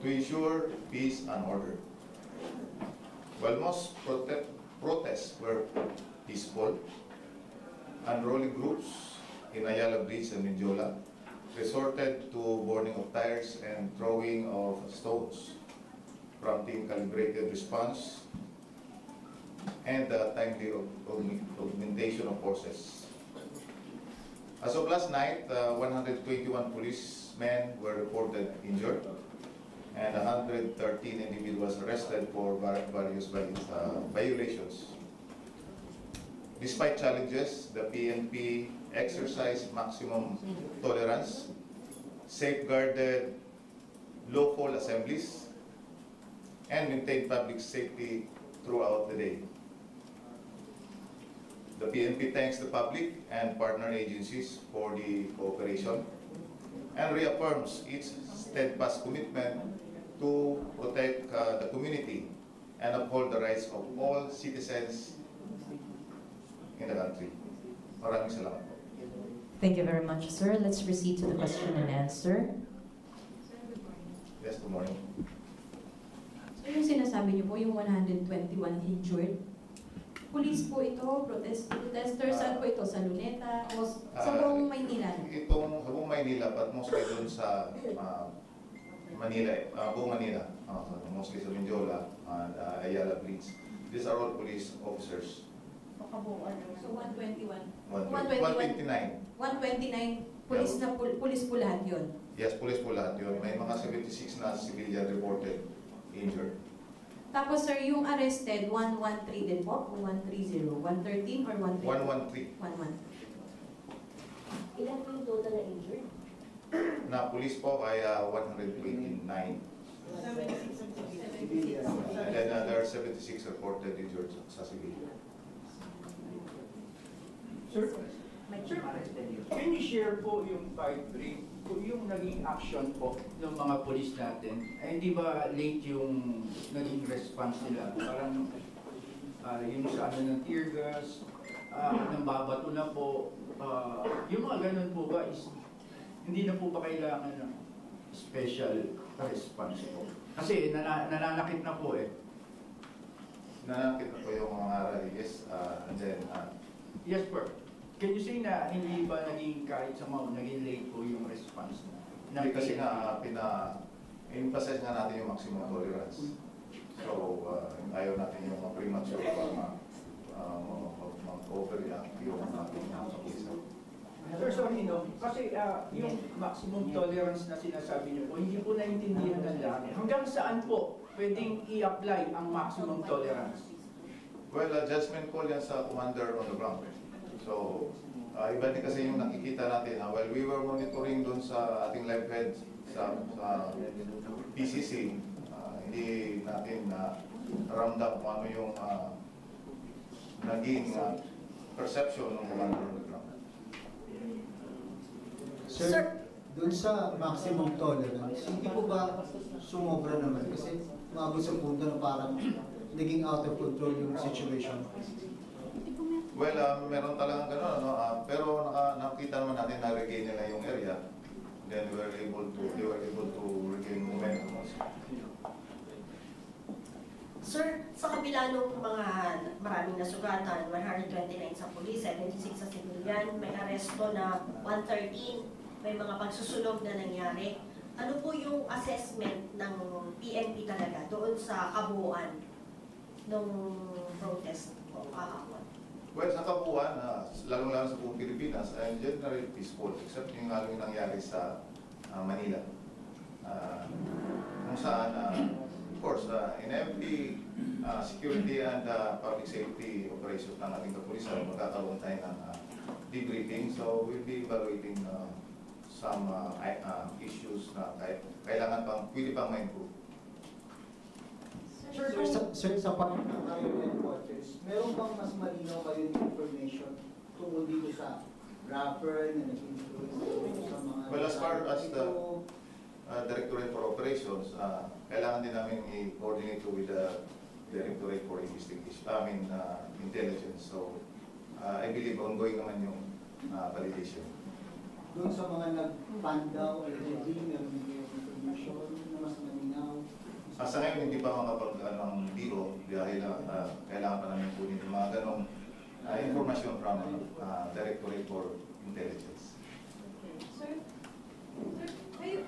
to ensure peace and order. While most protests were peaceful, unruly groups in Ayala Bridge and Mindiola resorted to burning of tires and throwing of stones, prompting calibrated response and the timely augmentation of forces. As of last night, 121 policemen were reported injured and 113 individuals arrested for various violations. Despite challenges, the PNP exercised maximum tolerance, safeguarded lawful assemblies, and maintained public safety throughout the day. The PNP thanks the public and partner agencies for the cooperation and reaffirms its steadfast commitment to protect the community and uphold the rights of all citizens in the country. Maraming salamat po. Thank you very much, sir. Let's proceed to the question and answer. Yes, good morning. So yung sinasabi niyo po, yung 121 injured, police po ito, protesters, saan po ito? Sa Luneta o sa buong Maynila? Itong sa buong Maynila, but mostly doon sa Manila, buong Manila, mostly sa Mindiola and Ayala Bridge. These are all police officers. So 121? 129. 129 Pulis po lahat yun. Yes, police po lahat yun. May mga 76 na civilian reported injured. Tapos sir, yung arrested, 113 din po? O 130? 113 or 113? 113. 113. Ilan po yung total na injured? Na police po ay 129. And then there are 76 reported injured sa civilian. Sir, can you share po yung fight break, yung naging action po ng mga polis natin? Ay, hindi ba late yung naging response nila? Parang yung sa ano ng tear gas, ng babato na po, yung mga ganun po ba is hindi na po ba kailangan ng special response po? Kasi nananakit na po eh. Nanakit na po yung mga rallies, and then Yes, sir. Can you say na hindi ba naging kahit sa mga naging late po yung response na? kasi nga emphasize nga natin yung maximum tolerance. So ayaw natin yung premature mag-overreact yung ating kapisa. Sir, sorry no, kasi yung maximum tolerance na sinasabi niyo po, hindi po naintindihan ng lahat. Hanggang saan po pwedeng i-apply ang maximum tolerance? Well, judgment call yan sa commander on the ground. So, iba din kasi yung nakikita natin. While we were monitoring dun sa ating live head sa PCC, hindi natin ramdam kung ano yung naging perception ng commander on the ground. Sir, doon sa maximum tolerance, hindi po ba sumobra naman? Kasi umabot sa punto na parang naging out of control yung situation. Well, meron talagang gano'n, no? Pero nakita naman natin na regain nila yung area. Then they were able to regain momentum also. Sir, sa kabila ng mga maraming nasugatan, 129 sa pulis, 76 sa civilian, may aresto na 113, may mga pagsusunog na nangyari. Ano po yung assessment ng PNP talaga doon sa kabuuan ng protest o kahapon? Well, sa kabuuan, lalong-lalo sa buong Pilipinas, ay generally peaceful, except yung halong nangyari sa Manila. Kung saan, of course, in every security and public safety operations ng ating kapulisan, magkakaroon tayo ng debriefing. So, we'll be evaluating some issues na pwede pang ma-improve. Sir, sa pagkakang kayo ng watches, meron bang mas malinaw kayo ng information tungkol dito sa rapper na nag-influence sa mga... Well, as far as the Directorate for Operations, kailangan din namin i-coordinate with the Directorate for Investigation, Intelligence. So, I believe ongoing naman yung validation. Doon sa mga nag-pandaw, allegedly, meron yung information na mas malinaw. Sa ngayon, hindi pa makapag-anong biro dahil kailangan pa namin kunin yung mga ganong information from Directorate for Intelligence. Sir, kayo,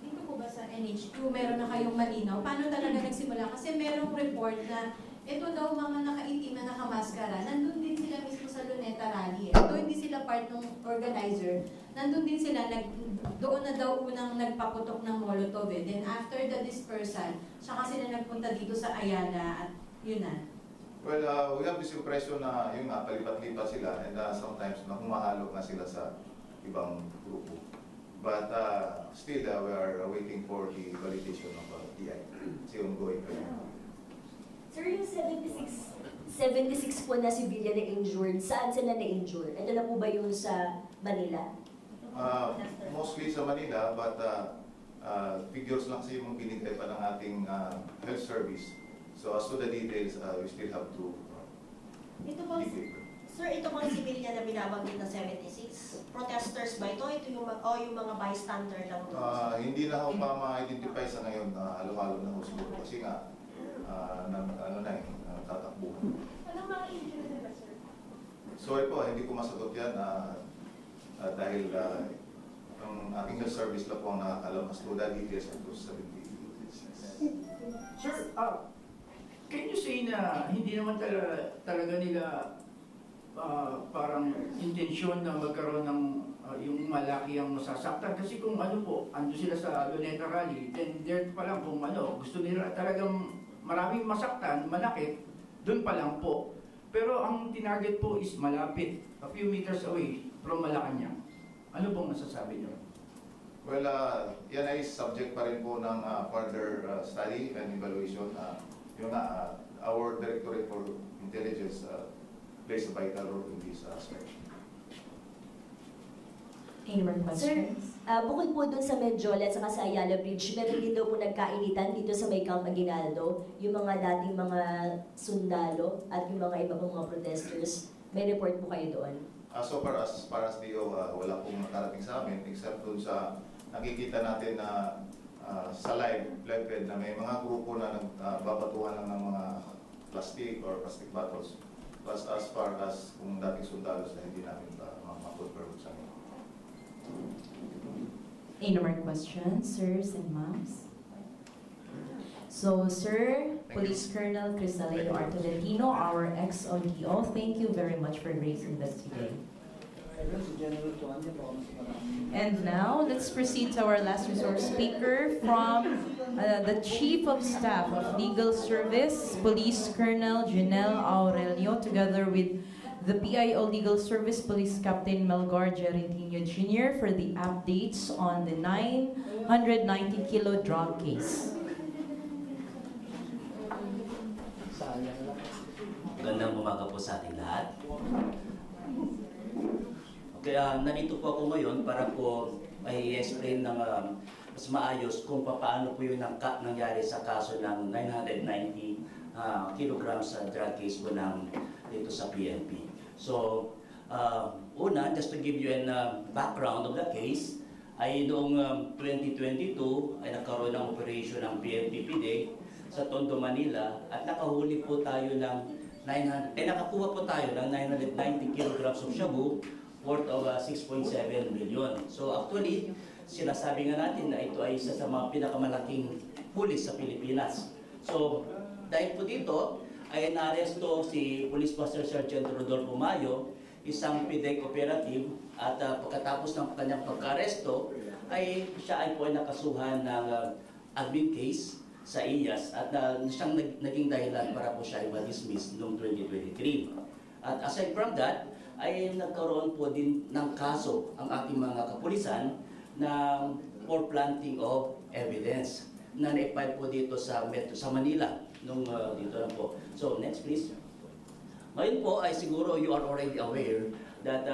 dito po ba sa NHQ, meron na kayong malinaw? Paano talaga nagsimula? Kasi merong report na ito daw mga nakaitim na nakamaskara, nandun din sila mismo sa Luneta Rally. Ito hindi sila part ng organizer. Nandun din sila, doon na daw unang nagpaputok ng Molotov eh. Then after the dispersal, saka sila nagpunta dito sa Ayala at yun na. Well, we have this impression na yun nga, palipat-lipat sila and sometimes na humahalo na sila sa ibang grupo. But still, we are waiting for the validation of DI. It's ongoing pa yun. Sir, yung 76 po na civilian na injured, saan sila na-injured? Ito na po ba yung sa Manila? Mostly sa Manila, but figures lang sa yung binigay pa ng ating health service. So as to the details, we still have to Ito po, sir, ito mga civilian na binabanggit na 76, protesters ba ito? Ito yung, yung mga bystander lang? Hindi na ako pa ma-identify sa ngayon na halo-halo na ho siguro kasi nga tatakbo. Anong mga injury nila, sir? Sorry po, hindi ko masagot yan dahil ang ating health service lang po ang nakakalam as to the details of those 76. Sir, can you say na hindi naman talaga nila parang intensyon na magkaroon ng yung malaki ang masasaktan. Kasi kung ano po, ando sila sa Luneta Rally, then there pa lang kung ano, gusto nila talagang maraming masaktan, malaki, doon pa lang po. Pero ang tinarget po is malapit, a few meters away from Malacanang. Ano pong masasabi niyo? Well, yan ay subject pa rin po ng further study and evaluation. Yung our Directorate for Intelligence plays a vital role in this aspect. Any more Sir, questions? bukod po dun sa Medjola at saka sa Ayala Bridge, meron din daw po nagkainitan dito sa may Camp Aguinaldo, yung mga dating mga sundalo at yung mga iba pong mga protesters. May report po kayo doon? So far as DO, wala pong nakarating sa amin except dun sa nakikita natin na sa live feed na may mga grupo na nagbabatuhan lang ng mga plastic or plastic bottles. Plus as far as kung dating sundalos na hindi namin ma-confirm sa amin. Any more questions, sirs and ma'ams? So, Sir, Police Colonel Cristalino Artolentino, our ex-ODO, thank you very much for raising this today. And now, let's proceed to our last resort speaker from the Chief of Staff of Legal Service, Police Colonel Janelle Aurelio, together with the PIO Legal Service Police Captain Melgar Gerentino Jr. for the updates on the 990 kilo drug case. Magandang umaga po sa ating lahat. Okay, nandito po ako ngayon para po i-explain ng mas maayos kung paano po yung nangyari sa kaso ng 990 kilograms drug case po dito sa PNP. So, una, just to give you a background of the case, ay noong 2022 ay nagkaroon ng operation ng PNP-PD sa Tondo, Manila at nakahuli po tayo ng nakakuha po tayo ng 990 kilograms of shabu worth of 6.7 million. So actually, sinasabi nga natin na ito ay isa sa mga pinakamalaking pulis sa Pilipinas. So dahil po dito, ay naresto si Police Master Sergeant Rodolfo Mayo, isang PDEC operative, at pagkatapos ng kanyang pagkaresto, ay siya ay po ay nakasuhan ng admin case sa IAS at siyang naging dahilan para po siya ay ma-dismiss noong 2023. At aside from that, ay nagkaroon po din ng kaso ang ating mga kapulisan na for planting of evidence na na-file po dito sa Manila nung dito lang po. So next please. Ngayon po ay siguro you are already aware that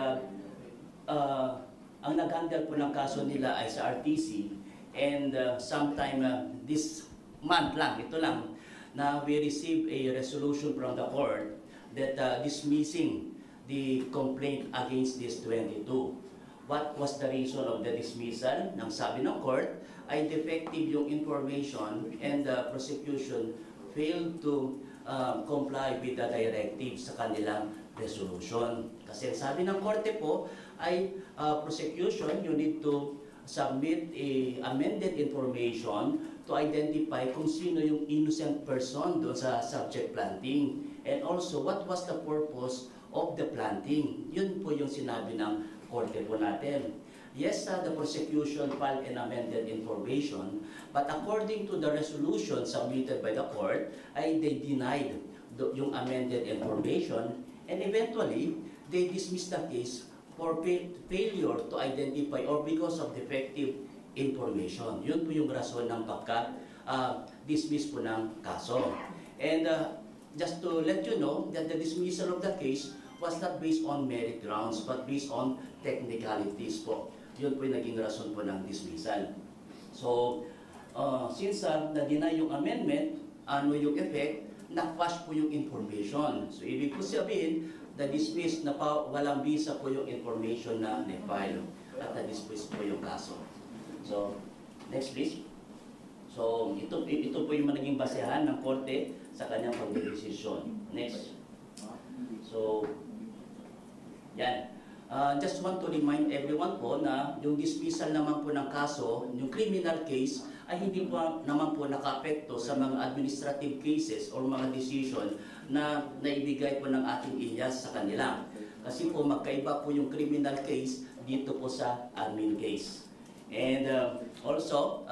ang nag-handle po ng kaso nila ay sa RTC and sometime this month lang, ito lang, na we received a resolution from the court that dismissing the complaint against this 22. What was the reason of the dismissal? Nang sabi ng court ay defective yung information and the prosecution failed to comply with the directive sa kanilang resolution. Kasi sabi ng korte po ay prosecution, you need to submit a amended information to identify kung sino yung innocent person doon sa subject planting. And also, what was the purpose of the planting? Yun po yung sinabi ng korte po natin. Yes, the prosecution filed an amended information, but according to the resolution submitted by the court, ay they denied yung amended information, and eventually, they dismissed the case for failure to identify or because of defective information. Yun po yung rason ng pagka-dismiss po ng kaso. And just to let you know that the dismissal of the case was not based on merit grounds, but based on technicalities po. Yun po yung naging rason po ng dismissal. So, since na-deny yung amendment, ano yung effect? Na-quash po yung information. So, ibig po sabihin, na-dismiss na walang visa po yung information na na-file at na-dismiss po yung kaso. So, next please. So, ito po yung naging basehan ng korte sa kanyang pagdedesisyon. Next. So, yan. Just want to remind everyone po na yung dismissal naman po ng kaso, yung criminal case, ay hindi po naman po naka-apekto sa mga administrative cases or mga decision na naibigay po ng ating IAS sa kanila. Kasi po magkaiba po yung criminal case dito po sa admin case. And also,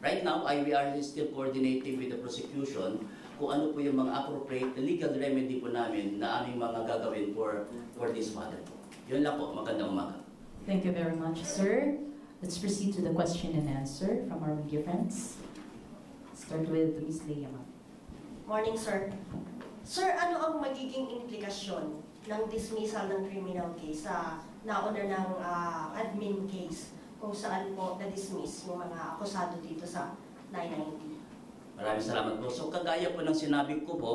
right now, we are still coordinating with the prosecution kung ano po yung mga appropriate legal remedy po namin na aming mga gagawin for this matter. Yun lang po, magandang umaga. Thank you very much, sir. Let's proceed to the question and answer from our media friends. Start with Ms. Leia. Morning, sir. Sir, ano ang magiging implikasyon ng dismissal ng criminal case sa nauna ng admin case kung saan po na-dismiss yung mga akusado dito sa 990? Maraming salamat po. So kagaya po ng sinabi ko po,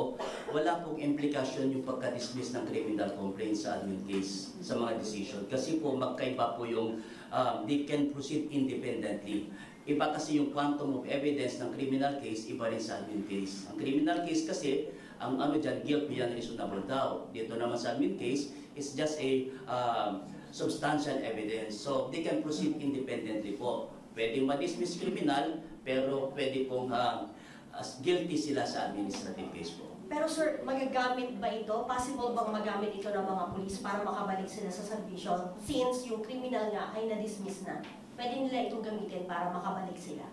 wala pong implikasyon yung pagka-dismiss ng criminal complaint sa admin case sa mga decision. Kasi po magkaiba po yung they can proceed independently. Iba kasi yung quantum of evidence ng criminal case, iba rin sa admin case. Ang criminal case kasi, ang ano dyan, guilt beyond reasonable doubt. Dito naman sa admin case, it's just a substantial evidence. So they can proceed independently po. Pwedeng ma-dismiss criminal, pero pwede pong guilty sila sa administrative case po. Pero sir, magagamit ba ito? Possible bang magamit ito ng mga pulis para makabalik sila sa serbisyo since yung criminal nga ay na-dismiss na? Pwede nila itong gamitin para makabalik sila?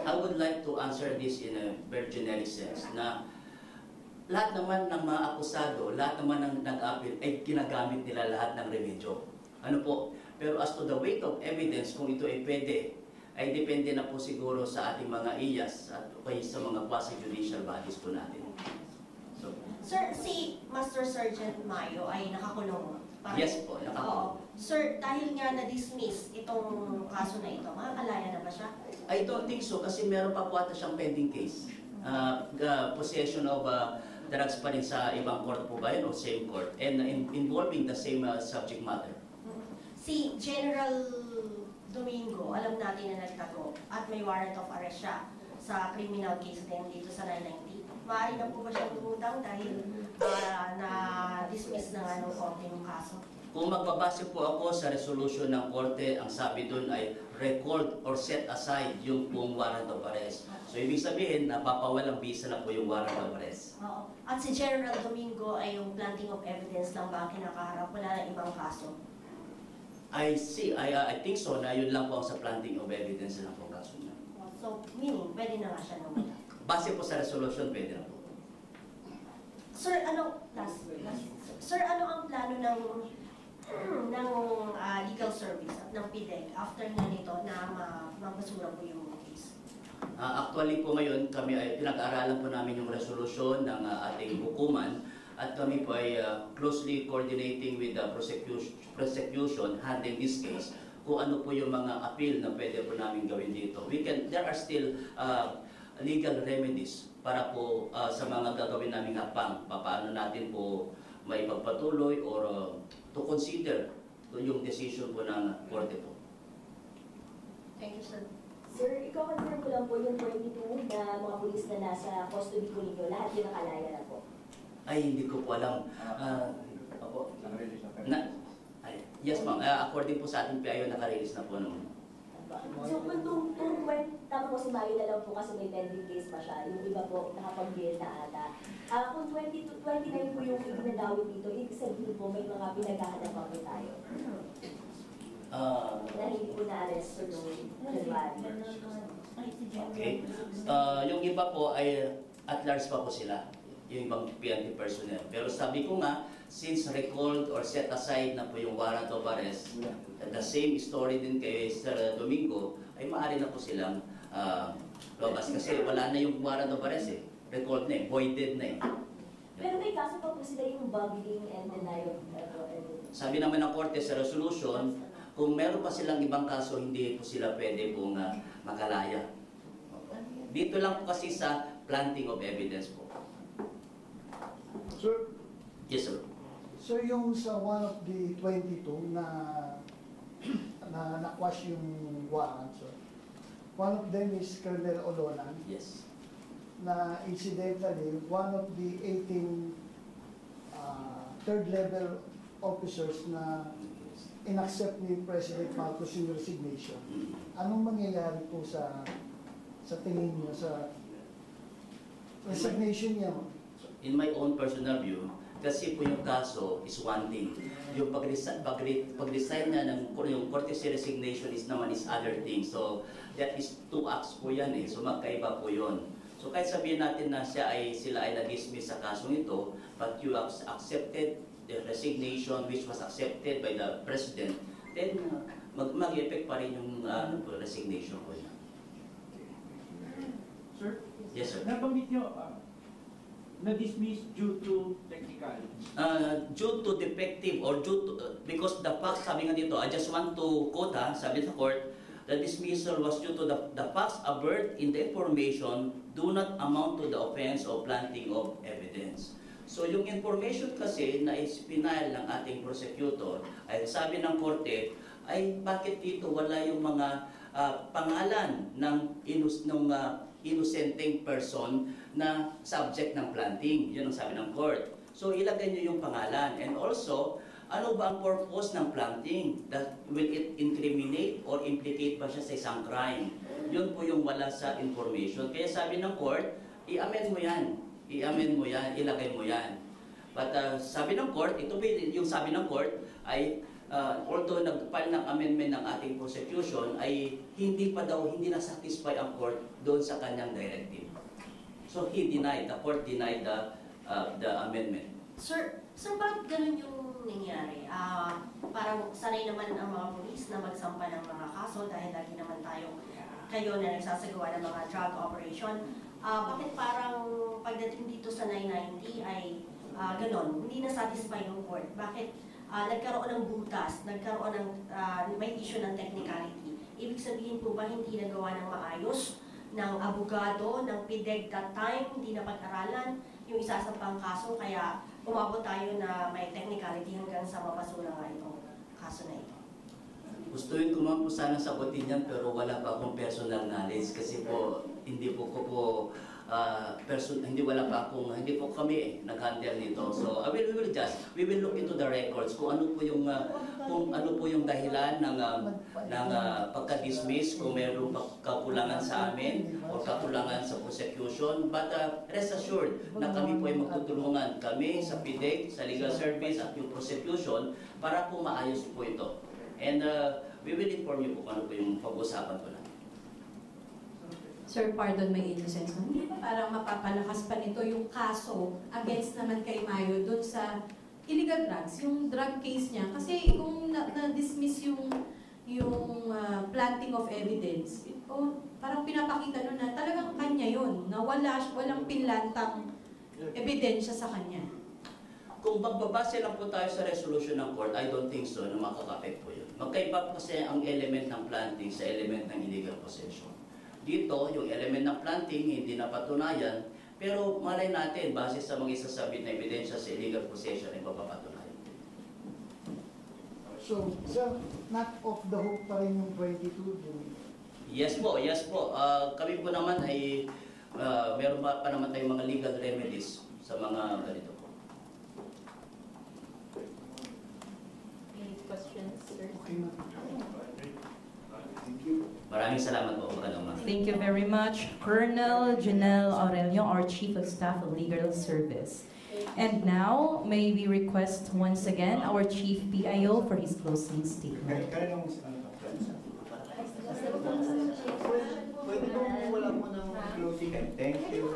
I would like to answer this in a very generic sense na lahat naman ng mga akusado, lahat naman ng nag-appeal ay ginagamit nila lahat ng remedyo. Ano po? Pero as to the weight of evidence, kung ito ay pwede, ay depende na po siguro sa ating mga IAS at okay, sa mga quasi-judicial bodies po natin. So, Sir, si Master Sergeant Mayo ay nakakulong. yes po, nakakulong. Sir, dahil nga na-dismiss itong kaso na ito, makakalaya na ba siya? I don't think so kasi meron pa po ata siyang pending case. Possession of drugs pa rin sa ibang court po ba yun o same court and involving the same subject matter. Si General Domingo, alam natin na nagtago at may warrant of arrest siya sa criminal case din dito sa 990. Maaari na po ba siyang tumutang dahil na-dismiss na nga ng korte yung kaso? Kung magbabase po ako sa resolution ng korte, ang sabi doon ay record or set aside yung pong warrant of arrest. So ibig sabihin, napapawalang bisa na po yung warrant of arrest. Oo. At si General Domingo ay yung planting of evidence lang ba kinakaharap? Wala ng ibang kaso? I think so na yun lang po ang sa planting of evidence lang po kaso niya. So, meaning, pwede na nga siya nawala. Base po sa resolution, pwede na po. Sir, Sir, ano ang plano ng legal service at ng PDEC after na nito na mabasura po yung case? Actually po ngayon, kami ay pinag-aaralan po namin yung resolution ng ating hukuman at kami po ay closely coordinating with the prosecution handling this case kung ano po yung mga appeal na pwede po namin gawin dito. There are still legal remedies para po sa mga gagawin naming hakbang, paano natin po maipagpatuloy or to consider yung decision po ng korte po. Thank you, sir. Sir, ikaw-confirm ko lang po yung 22 na mga pulis na nasa custody po ninyo, lahat yung nakalaya na po. Ay, hindi ko po alam. Yes ma'am, according po sa ating PIO, naka-release na po naman. So kung tama po si Mario na lang po kasi may pending case pa siya, yung iba po nakapag-bail na ata. Kung 29 po yung itinadawit dito, ibig sabihin po may mga pinaghahanap pa po tayo. Na hindi po na-arrest noong January. Okay. Yung iba po ay at large pa po sila, yung ibang PNP personnel. Pero sabi ko nga, since recalled or set aside na po yung warrant of arrest, the same story din kay Sir Domingo, ay maaari na po silang labas kasi wala na yung warrant of arrest eh. Recalled na eh, voided na eh. Pero may kaso pa po sila yung bugging and denial of evidence. Sabi naman ng korte sa resolution, kung meron pa silang ibang kaso, hindi po sila pwede pong makalaya. Dito lang po kasi sa planting of evidence po. Sir, Yes, sir. so yung sa one of the 22 na na-quash yung warrant, sir. One of them is Colonel Olonan. Yes. Na incidentally, one of the 18 third-level officers na inaccept ni President Marcos yung resignation. Anong mangyayari po sa tingin niyo sa resignation niya? In my own personal view, Kasi po yung kaso is one thing. Yung pag-resign niya ng yung courtesy resignation is naman is other thing. So that is two acts po yan eh. So magkaiba po yun. So kahit sabihin natin na sila ay na-dismiss sa kasong ito, but you accepted the resignation which was accepted by the President, then mag-effect pa rin yung resignation po niya. Sir? Yes, sir. Nabanggit nyo, na-dismiss due to technicality. Due to defective or due to, because the facts, sabi nga dito, I just want to quote, sabi sa court, the dismissal was due to the facts averred in the information do not amount to the offense of planting of evidence. So yung information kasi na ispinal ng ating prosecutor, ay sabi ng korte, ay bakit dito wala yung mga pangalan ng innocenteng person na subject ng planting. Yun ang sabi ng court. So ilagay nyo yung pangalan. And also, ano ba ang purpose ng planting? Will it incriminate or implicate ba siya sa isang crime? Yun po yung wala sa information. Kaya sabi ng court, i-amend mo yan. I-amend mo yan, ilagay mo yan. But sabi ng court, ito yung sabi ng court ay although nag-file ng amendment ng ating prosecution ay hindi na-satisfy ang court doon sa kanyang directive. So he denied, the court denied the amendment. Sir, bakit ganun yung nangyari? Parang sanay naman ang mga pulis na magsampa ng mga kaso dahil lagi naman kayo na nagsasagawa ng mga drug operation. Bakit parang pagdating dito sa 990 ay ganon, hindi na-satisfy yung court? Bakit nagkaroon ng butas, nagkaroon ng may issue ng technicality? Ibig sabihin po ba hindi nagawa ng maayos ng abogado, ng PIDEG that time, hindi na pag-aralan yung isasampang kaso, kaya umabot tayo na may technicality hanggang sa mapasura nga itong kaso na ito? Gustuin ko man po sana sagutin yan pero wala pa akong personal knowledge kasi po hindi po hindi po kami nag-handle nito. So we will look into the records kung ano po yung dahilan ng pagka-dismiss, kung mayroong kakulangan sa amin o kakulangan sa prosecution. But rest assured na kami po ay magtutulungan kami sa PIDEG, sa legal service at yung prosecution para po maayos po ito. And we will inform you po kung ano po yung pag-usapan ko na. Sir, pardon my innocence. Hindi ba parang mapapalakas pa nito yung kaso against naman kay Mayo doon sa illegal drugs, yung drug case niya? Kasi kung na-dismiss yung planting of evidence, parang pinapakita nun na talagang kanya yun, na walang pinlantang ebidensya sa kanya. Kung magbabase lang po tayo sa resolution ng court, I don't think so na makakapek po yun. Magkaiba kasi ang element ng planting sa element ng illegal possession. Dito, yung element ng planting hindi napatunayan, pero malay natin, base sa mga isasabit na ebidensya sa illegal possession, ay mapapatunayan. So, sir, not off the hook pa rin yung 22? Yes po, yes po. Kami po naman ay meron pa naman tayong mga legal remedies sa mga ganito po. Any questions, sir? Okay na. Thank you. Maraming salamat po. Thank you very much, Colonel Janelle Aurelio, our Chief of Staff of Legal Service. And now, may we request once again our Chief PIO for his closing statement. Pwede mo wala mo ng closing. Thank you.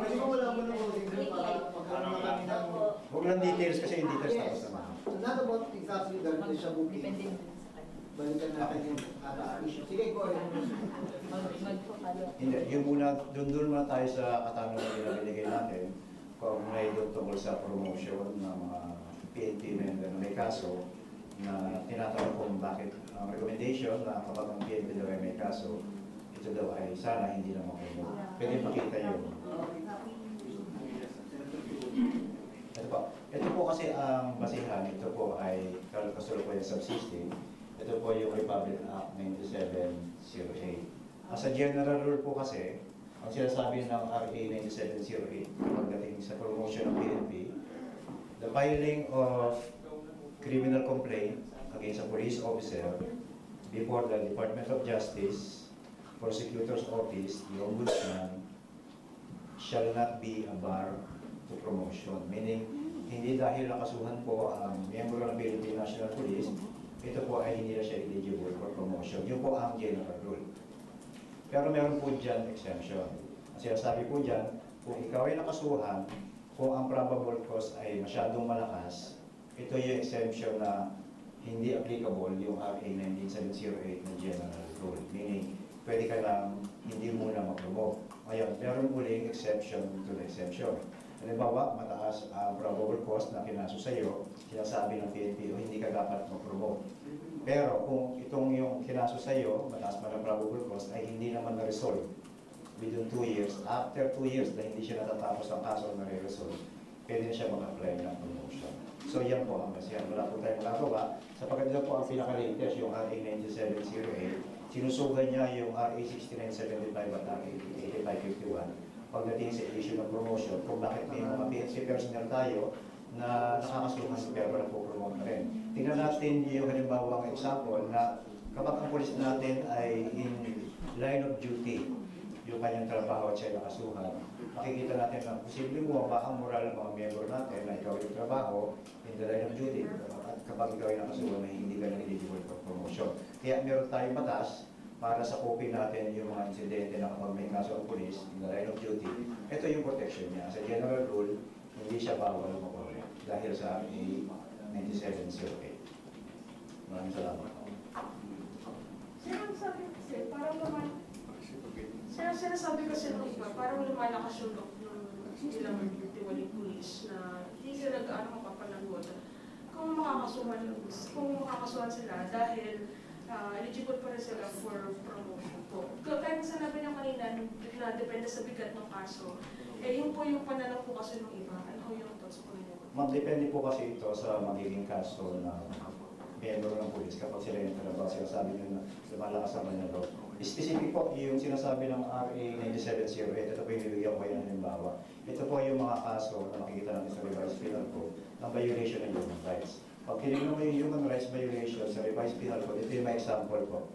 Pwede mo wala mo ng closing para magkaroon kami ng... Huwag lang details kasi yung details tapos naman. Not about exactly the booking. Balikan natin yung issue. Sige, go ahead. Hindi, yung muna, doon muna tayo sa katanungan na binigay natin kung may doon tungkol sa promotion ng mga PNP member na may kaso na tinatanong kung bakit ang recommendation na kapag ang PNP daw ay may kaso, ito daw ay sana hindi na mapromote. Pwede makita yun. Ito po kasi ang basihan, ito po ay kasalukuyan subsystem. Ito po yung Republic Act 9708. As a general rule po kasi, ang sinasabi ng RA 9708 pagdating sa promotion ng PNP, the filing of criminal complaint against a police officer before the Department of Justice, Prosecutor's Office, the Ombudsman, shall not be a bar to promotion. Meaning, hindi dahil nakasuhan po ang miyembro ng Philippine National Police, ito po ay hindi na siya eligible for promotion. Yun po ang general rule. Pero meron po dyan exemption. Ang sinasabi po dyan, kung ikaw ay nakasuhan, kung ang probable cause ay masyadong malakas, ito yung exemption na hindi applicable yung RA 19708 na general rule. Meaning, pwede ka lang hindi muna mag-promote. Ngayon, meron uling exception to the exemption. Halimbawa, mataas ang probable cause na kinaso sa iyo, sinasabi ng PNP, hindi ka dapat mag-promote. Pero kung itong yung kinaso sa iyo, mataas pa ng probable cause, ay hindi naman na-resolve within 2 years. After 2 years na hindi siya natatapos ang kaso na re-resolve, pwede na siya mag-apply ng promotion. So yan po ang basihan. Wala po tayong magagawa. Sapagkat ito po ang pinaka-latest, yung RA 9708, sinusugan niya yung RA 6975 at RA 8551 pagdating sa issue ng promotion, kung bakit may mga PNC personnel tayo na nakakasuhan pero wala po promote na rin. Tingnan natin yung halimbawang example na kapag ang polis natin ay in line of duty, yung kanyang trabaho at siya nakasuhan, makikita natin na posibleng bumaba ang moral ng mga miyembro natin na ikaw yung trabaho in the line of duty at kapag ikaw ay nakasuhan na hindi ka nang eligible for promotion. Kaya meron tayong batas para sa copy natin yung mga insidente na kapag may kaso ang police in the line of duty, ito yung protection niya. Sa general rule, hindi siya bawal mag-correct dahil sa RA 9708. Maraming salamat. Sinasabi kasi nung iba, parang lumalakas yung loob ng ilang tiwaling police na hindi sila nag-ano makapanagot. Kung makakasuhan sila dahil eligible pa rin sila for promotion po. Kaya sinabi niya kanina na depende sa bigat ng kaso, yun po yung pananaw po kasi ng iba. Ano yung thoughts po ninyo? Mag-depende po kasi ito sa magiging kaso na miyembro ng police kapag sila yung trabaho. Sinasabi nyo na lumalakas ang kanyang loob. Specific po yung sinasabi ng RA 9708, ito po yung bibigyan ko kayo ng halimbawa. Ito po yung mga kaso na makikita natin sa revised penal code ng violation ng human rights. Pag tinignan mo yung human rights violation sa revised penal code, ito yung may example po.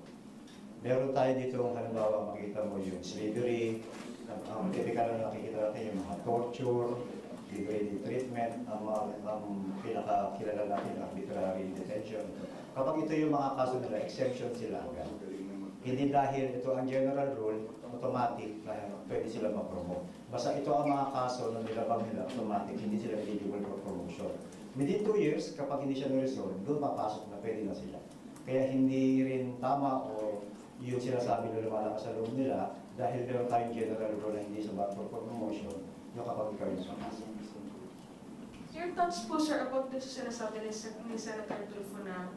Meron tayo dito ang halimbawa, makikita mo yung slavery, ang typical na nakikita natin yung mga torture, degrading treatment, ang pinakakilala natin yung arbitrary detention. Kapag ito yung mga kaso nila, exemption sila agad. Hindi dahil ito ang general rule, automatic na pwede sila ma-promote. Basta ito ang mga kaso na nilabang nila, automatic, hindi sila eligible for promotion. Within 2 years, kapag hindi siya na-resolve, doon papasok na pwede na sila. Kaya hindi rin tama o yung sinasabi na lumalakas sa loob nila dahil meron tayong general rule na hindi sa for promotion yung kapag ikaw yung sumasa. Your thoughts po, sir, about this sinasabi ni Senator Tulfo na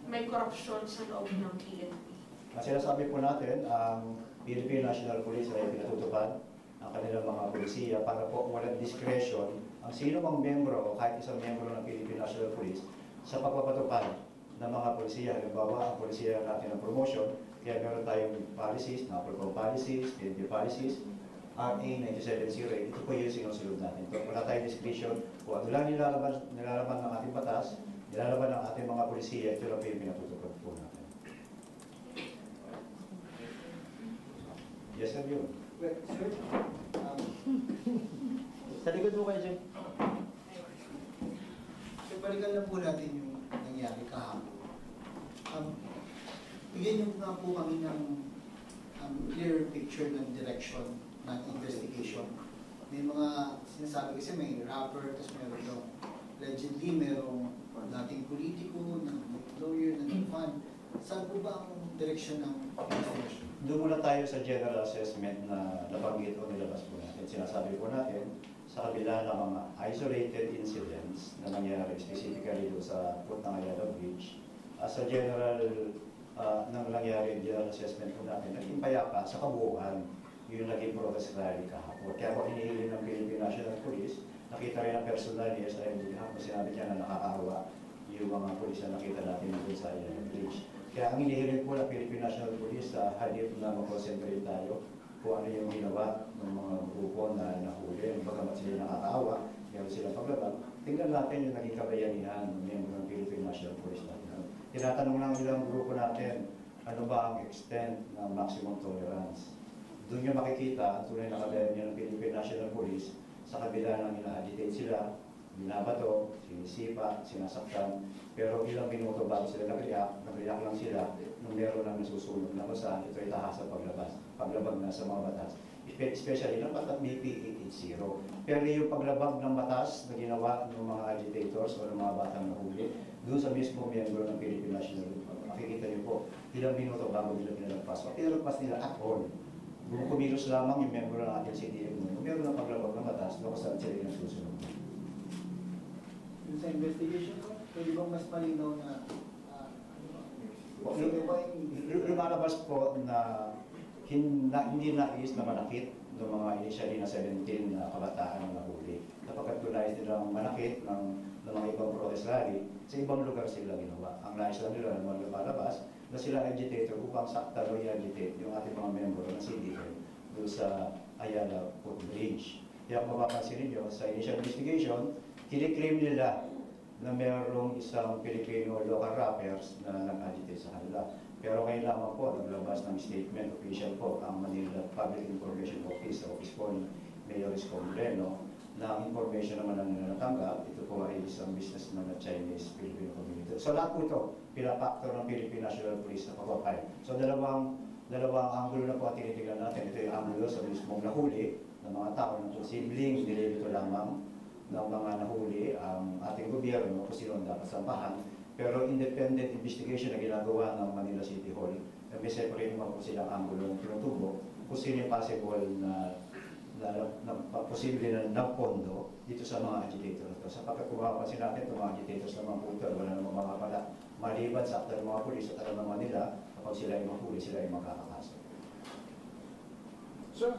may corruption sa loob ng PNP? Ang sinasabi po natin, ang Philippine National Police ay pinatutupad ang kanilang mga polisiya para po walang discretion ang sino mang miyembro o kahit isang miyembro ng Philippine National Police sa pagpapatupad ng mga polisiya. Halimbawa, ang polisiya natin ng promotion, kaya meron tayong policies, NAPOLCOM policies, PNP policies, RA 9708, ito po yung sinusunod natin. Kung wala tayong discretion, kung ano lang nilalaban ng ating batas, nilalaban ng ating mga polisiya, ito lang po yung pinatutupad po natin. Yes, sir, yun. Well, sir, sa likod mo kayo dyan. So, balikan lang po natin yung nangyari kahapon. Bigyan niyo nga po kami ng clear picture ng direction ng investigation. May mga sinasabi kasi may rapper, tapos meron daw allegedly, merong dating politiko, ng lawyer, ng fan. Saan po ba ang direction ng investigation? Doon muna tayo sa general assessment na nabanggit o nilabas po natin. Sinasabi po natin, sa kabila ng mga isolated incidents na nangyari specifically doon sa Port ng Ayala Bridge, sa general nang nangyari general assessment po natin, naging payapa sa kabuuan yung naging protest rally kahapon. Kaya po inihiling ng Philippine National Police, nakita rin ang personal ni SIM kahapon, sinabi niya na nakakaawa yung mga pulis na nakita natin doon sa Ayala Bridge. Kaya ang inihiling po ng Philippine National Police sa halip na mag-concentrate tayo kung ano yung ginawa ng mga grupo na nahuli, bagamat sila nakakaawa, meron silang paglaban, tingnan natin yung naging kabayanihan ng miyembro ng Philippine National Police natin. Tinatanong lang ilang grupo natin, ano ba ang extent ng maximum tolerance? Doon nyo makikita ang tunay na kabayanihan ng Philippine National Police sa kabila ng ina-agitate sila, binabato, sinisipa, sinasaktan, pero ilang minuto bago sila nag-react lang sila nung meron na nasusunod na kung saan ito ay tahasa paglabag na sa mga batas. Especially ng batas BP 880. Pero yung paglabag ng batas na ginawa ng mga agitators o ng mga batang nahuli, doon sa mismo miyembro ng Philippine National, makikita niyo po, ilang minuto bago nila pinalagpas. O pinalagpas nila at all. Kung kumilos lamang yung miyembro ng ating CDM, kung meron ng paglabag ng batas, no, kung saan sila yung nasusunod. Yung sa investigation ko, pwede bang mas malinaw na lumalabas po na hindi nais na manakit ng mga initially na 17 na kabataan na nahuli. Napagkatunayan nilang manakit ng mga ibang protest rally, sa ibang lugar sila ginawa. Ang nais lang nila na lumalabas na sila agitator upang sakta o i-agitate yung ating mga member ng CDM doon sa Ayala Footbridge. Kaya kung mapapansin ninyo, sa initial investigation, kiniklaim nila na mayroong isang Filipino local rappers na nag-agitate sa kanila. Pero ngayon lamang po, naglabas ng statement official po ang Manila Public Information Office, Office po ni Mayor Isko Moreno, na ang information naman na natanggap, ito po ay isang businessman na Chinese Filipino community. So lahat po ito, pinapaktor ng Philippine National Police na pagpapay. So dalawang angulo na po ang tinitingnan natin. Ito yung angulo sa mismong nahuli ng mga tao na posibleng nililito lamang ng mga nahuli ang ating gobyerno kung sino ang dapat sampahan. Pero independent investigation na ginagawa ng Manila City Hall, may separate naman kung silang angulo ng tinutubo, kung sino yung possible na posible na nagpondo dito sa mga agitators. Sapagkat kung mapapansin natin, itong mga agitators naman po ito, wala namang mga pala. Maliban sa akta ng mga pulis at alam naman nila, kapag sila ay mahuli, sila ay magkakakaso. Sir,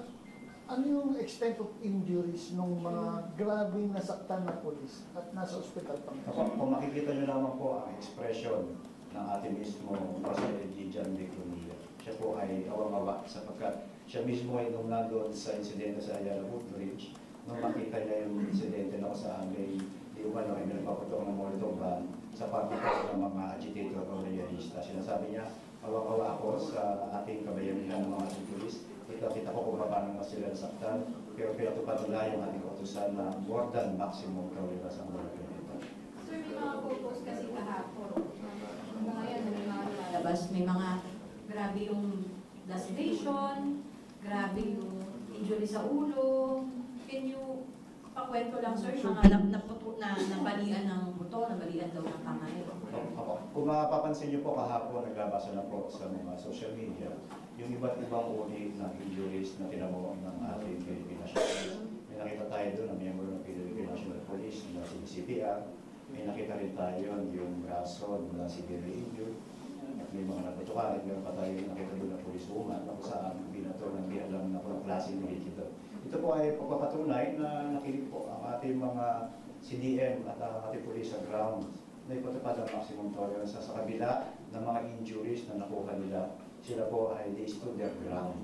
ano yung extent of injuries ng mga grabing nasaktan na polis at nasa ospital pa? Kung makikita nyo naman po ang expression ng ating mismo President Gian de Cunilla, siya po ay awang-awa sapagkat siya mismo ay nung nandun sa insidente sa Ayala Footbridge, nung makita niya yung insidente na kung saan may umano ay nagpaputok ng Molotov ban sa pagkikas ng mga agitator o realista. Sinasabi niya, awang-awa ako sa ating kabayanihan ng mga ating pulis. Kita ko kung paano na sila nasaktan, pero pinatupad nila yung ating utusan na more than maximum tolerance ang mga ganito. Sir, may mga photos kasi kahapon. Mga yan, may mga lalabas, may mga grabe yung lacerations, grabe yung injury sa ulo. Can you pakwento lang, sir, mga nabalian ng buto, nabalian daw ng kamay? Kung mapapansin niyo po kahapon, naglabasa na po sa mga social media, yung iba't ibang uri ng injuries na tinamo ng ating Philippine National Police. May nakita tayo doon na miyembro ng Philippine National Police na si CPR. May nakita rin tayo yung braso na severely injured. At may mga naputukan. Meron pa tayo nakita doon na police woman na kung saan binato ng di alam na kung klase ng ito. Ito po ay pagpapatunay na nakinig po ang ating mga CDM at ang ating police sa ground na ipatupad ang maximum tolerance sa kabila ng mga injuries na nakuha nila. Sila po ay they stood their ground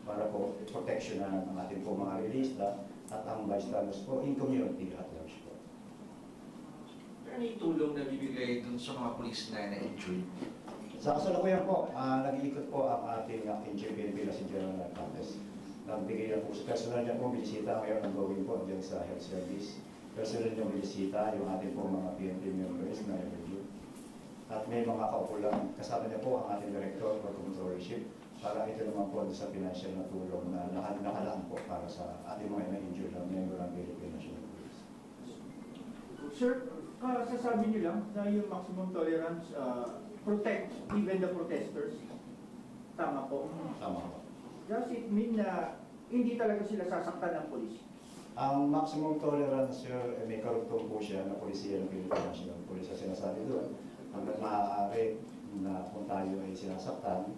para po proteksyonan ang ating po mga realista at ang bystanders po in community at large po. Ano yung tulong na bibigay dun sa mga police na na-injured? Sa kasalukuyan po, nag-iikot po ang ating Chief PNP na si General Narcantes. Nagbigay na po sa personal niya po binisita ngayon ang gawin po dyan sa health service. Personal niya binisita yung ating po mga PNP members na review. At may mga kaukulang, kasama niya po ang ating Director for Controllership para ito naman po sa financial na tulong na nakalaan po para sa ating mga na-injured na member ng Philippine National Police. Sir, sasabi niyo lang na yung maximum tolerance protect even the protesters. Tama po? Tama po. Does it mean na hindi talaga sila sasaktan ng polis? Ang maximum tolerance, sir, may karugtong po siya na polisiya ng Philippine National Police na sinasabi doon. Hanggang maaari na kung tayo ay sinasaktan,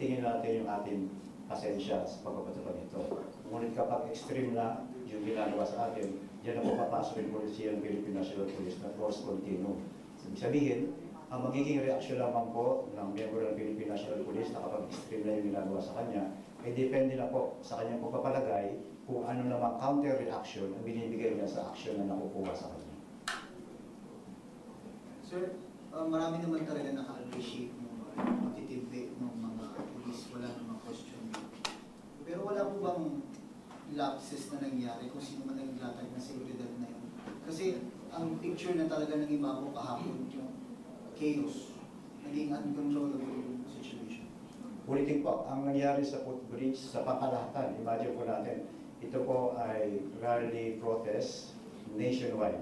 tingin natin yung ating pasensya sa pagpapatupad nito. Ngunit kapag extreme na yung ginagawa sa atin, diyan na po papasok yung polisiya ng Philippine National Police na force continue. Ibig sabihin, ang magiging reaksyon lamang po ng miyembro ng Philippine National Police na kapag extreme na yung ginagawa sa kanya, ay depende na po sa kanyang pagpapalagay kung ano namang counter-reaction ang binibigay niya sa action na nakukuha sa kanya. Sir, marami naman talaga naka-appreciate ng matitibig ng mga police, wala namang question. Pero wala po bang lapses na nangyari kung sino man naglatag na seguridad na yun? Kasi ang picture na talaga naging mako kahapon yung chaos, naging uncontrollable yung situation. Ulitin po, ang nangyari sa footbridge sa pangkalahatan, imagine po natin, ito po ay rally protest nationwide.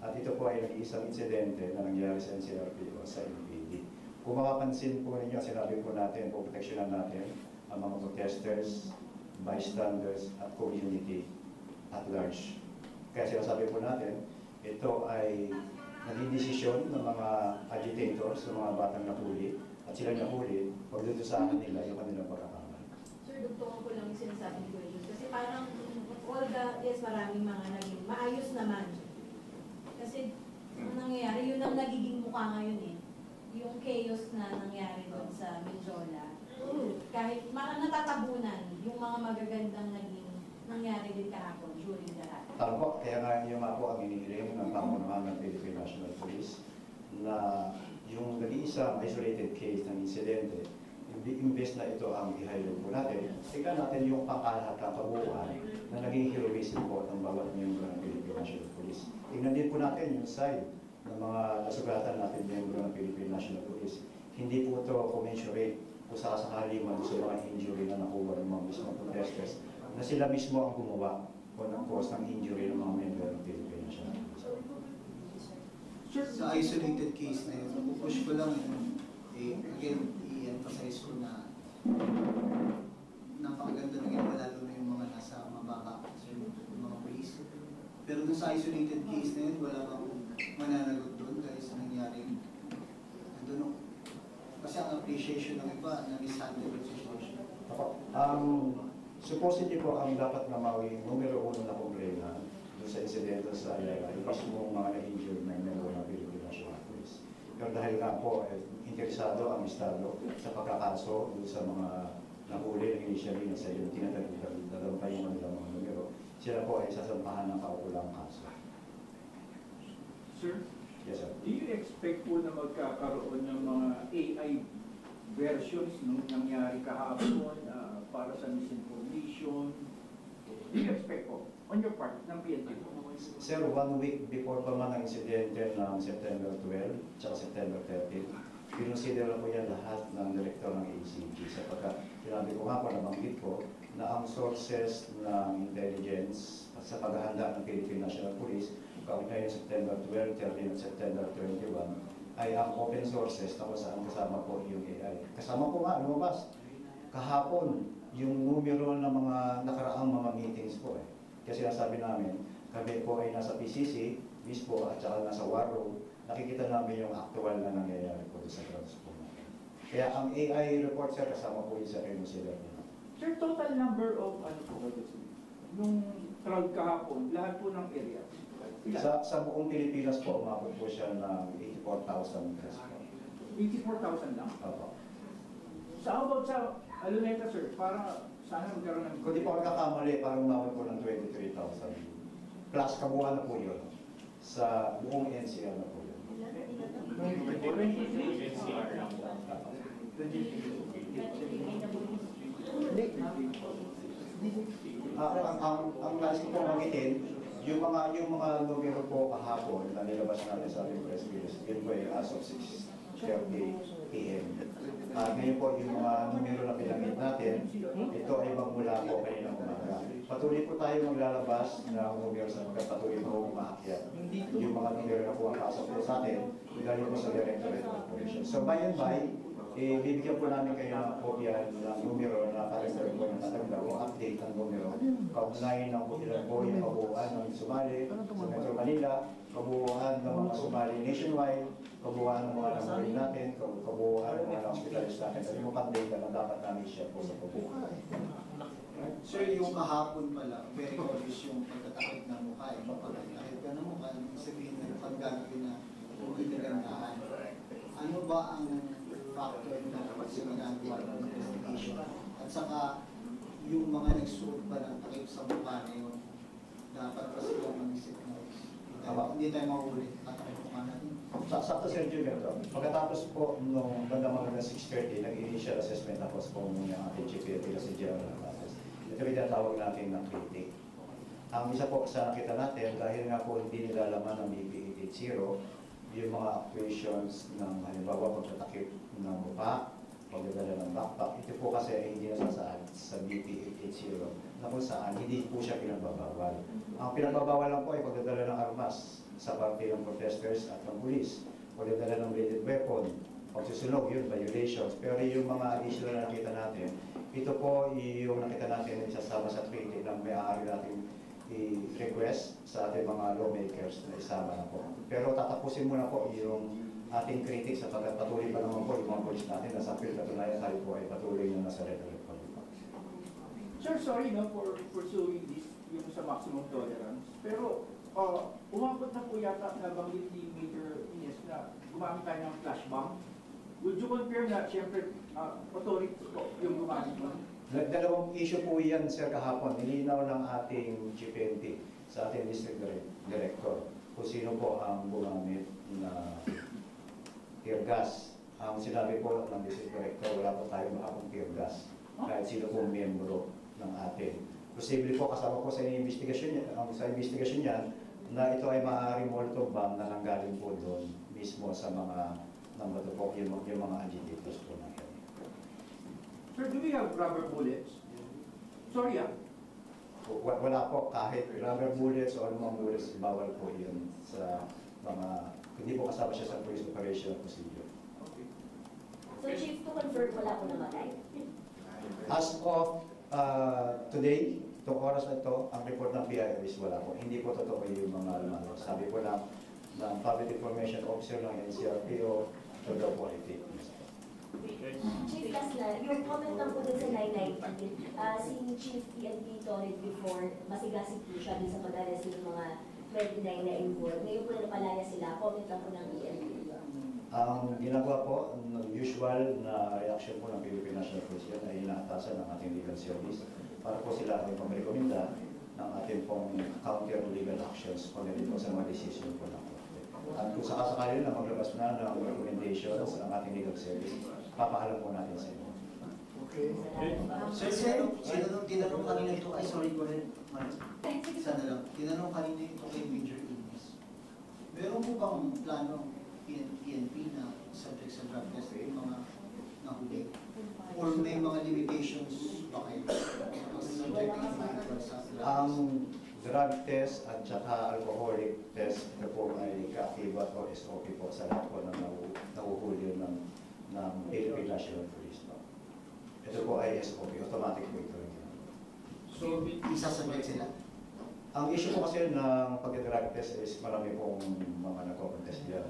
At ito po ay nag-iisang insidente na nangyari sa NCRP o sa NPD. Kung makapansin po ninyo, sinabi po natin, po proteksyonan natin ang mga protesters, bystanders at community at large. Kaya sinasabi po natin, ito ay naging desisyon ng mga agitators, ng mga batang nahuli, at sila nahuli, pagdudusahan nila yung kanilang pagkakamali. Sir, dugtungan ko lang yung sinasabi ni Kuya Jun. Kasi parang all the, yes, maraming mga naging maayos naman. Kasi ang nangyayari, yun ang nagiging mukha ngayon eh. Yung chaos na nangyari doon sa Menjola. Kahit natatabunan yung mga magagandang naging nangyari din kahapon during the rally. Tama po, kaya nga yun nga po ang inihiling ng pamunuan ng Philippine National Police na yung nag-iisang isolated case ng insidente, imbes na ito ang i-highlight po natin, tingnan natin yung pangkalahatang kabuuan na naging heroism po ng bawat miyembro ng Philippine National Police. Tingnan din po natin yung side ng mga nasugatan natin miyembro ng Philippine National Police. Hindi po ito commensurate kung sakasakali man sa mga injury na nakuha ng mga mismong protesters na sila mismo ang gumawa o nag-cause ng injury ng mga miyembro ng Philippine National Police. Sa isolated case na yun, pupush ko lang again, i-emphasize ko na napakaganda ng ginawa lalo na yung mga nasa mababa, yung mga police. Pero dun sa isolated case na yun, wala kang mananagot doon dahil sa nangyaring kasi ang appreciation ng iba na mishandle yung situation. Supposedly po ang dapat na mawing numero 1 na problema doon sa insidente sa Ayala, yung mismo mga na-injured na member ng Philippine National Police. Pero dahil nga po, interesado ang Estado sa pagkakaso doon sa mga nahuli initially na sa yung tinatagdampay yung kanilang mga numero, sila po ay sasampahan ng kaukulang kaso. Sir? Yes, sir. Do you expect po na magkakaroon ng mga AI versions nung nangyari kahapon para sa misinformation? Do you expect po, on your part, ng PNP po? Sir, 1 week before pa man ang insidente ng September 12 at September 13, kinonsider po yan lahat ng direktor ng ACG sapagkat sinabi ko nga po, nabanggit ko, na ang sources ng intelligence at sa paghahanda ng Philippine National Police kaugnay ng September 12, 13 at September 21 ay ang open sources na kung saan kasama po yung AI. Kasama po nga, lumabas. Kahapon, yung numero ng mga nakaraang mga meetings po eh. Kasi nasabi namin, kami po ay nasa PCC, mismo at saka nasa war room, nakikita namin yung actual na nangyayari po sa grounds po natin. Kaya ang AI report sir, kasama po yung sa consider niya. Sir, total number of nung crowd kahapon, lahat po ng area? Sa buong Pilipinas po, umabot po siya ng 84,000 plus po. 84,000 lang? Opo. Sa about sa Aluneta, sir, para sana magkaroon ng... Kung di po nagkakamali, parang umabot po ng 23,000. Plus, kabuuan na po yun. Sa buong NCR na po yun. Ang nais ko po magitin, yung mga numero po kahapon na nilabas natin sa ating press release, yun po ay as of 6:30 p.m. Ngayon po yung mga numero na pinamit natin, ito ay magmula po kanina umaga. Patuloy po tayo maglalabas ng numero sa patuloy po umaakyat. Yung mga numero na po ang pasok po sa atin, galing po sa Directorate of Operations. So by and by, bibigyan po namin kayo ng kopya ng numero na kareserve po ng tatanda o update ng numero. Kaugnay ng ilan po yung kabuuan ng sumali sa Metro Manila, kabuuan ng mga sumali nationwide, kabuuan ng mga nanguli natin, kabuuan ng mga hospitalists natin. Kasi mo data na dapat namin share po sa kabuuan. Sir, yung kahapon pala, very obvious yung pagkatakip ng mukha. Yung pagkatakip ka ng mukha, sabihin na yung paggagawin na umitigandahan. Ano ba ang factor na sinabi ng investigation? At saka, yung mga nagsuot pa ng takip sa mukha na yun, dapat pa silang mag-isip na hindi tayo mahuli at takip mukha natin. Sakto Sir Junior, pagkatapos po nung bandang mga 6:30, nag-initial assessment tapos po muna ang ating chief na si General Ito yung tinatawag natin na critic. Ang isa po sa nakita natin, dahil nga po hindi nilalaman ng BP 880, yung mga actuations ng halimbawa pagtatakip ng mukha, pagdadala ng backpack, ito po kasi ay hindi nasasaad sa BP 880 na kung saan hindi po siya pinagbabawal. Ang pinagbabawal lang po ay pagdadala ng armas sa parte ng protesters at ng pulis, pagdadala ng bladed weapon, pagsusunog, yun, violations. Pero yung mga additional na nakita natin, ito po yung nakita natin na isasama sa treaty ng may-aari natin i-request sa ating mga lawmakers na isama na po. Pero tatapusin muna po yung ating critics sapagkat patuloy pa naman po yung mga polis natin na sa katunayan tayo po ay patuloy na nasa red alert pa. Sir, sorry no for pursuing this yung sa maximum tolerance. Pero umabot na po yata na banggit ni Major Ines na gumamit tayo ng flash bomb. Would you confirm na siyempre authority po yung gumamit mo? Dalawang issue po yan, sir, kahapon. Nilinaw ng ating GPNP sa ating district director kung sino po ang gumamit na tear gas. Ang sinabi po ng district director, wala po tayong makakong tear gas kahit sino po miyembro ng atin. Posible po kasama po sa investigasyon niya na ito ay maaaring molotov bomb na nanggaling po doon mismo sa mga nang po yung mga agitators po na yan. Sir, do we have rubber bullets? Sorry Wala po, kahit rubber bullets o anumang bullets, bawal po yun sa mga, hindi po kasama siya sa police operation procedure. Okay. So Chief, to confirm, wala po namatay? As of today, itong oras na ito, ang report ng PIO is wala po. Hindi po totoo yung mga lumano. Sabi po ng Public Information Officer ng NCRPO, ito daw po ay fake news. Chief, last na, yung comment lang po dun sa 990, si Chief PNP Torit before, masigasig po siya dun sa pag-ares ng mga 29 na involved. Ngayon po na napalaya sila, comment lang po ng PNP. Ang ginagawa po, usual na reaction po ng Philippine National Police yan ay inaatasan ng ating legal service para po sila ay pag-recommenda ng ating pong counter legal actions kung rin po sa mga decision po ng Korte. At kung sakasakali na maglabas na ng recommendations ang ating legal service, papaalam po natin sa inyo. Okay. Sir, tinanong kanina ito, ay sorry, go ahead. Sana lang, tinanong kanina ito kay Major Ines. Meron po bang plano PNP na subject sa drug test yung mga nahuli? Or may mga limitations ba kayo sa subject Ang drug test at saka alcoholic test, ito po ay kaakibat o SOP po sa lahat po ng nahuhuli ng Philippine National Police. Ito po ay SOP, automatic po ito. So, isasabit sila? Ang issue po kasi ng pag-drug test is marami pong mga nagko-contest yan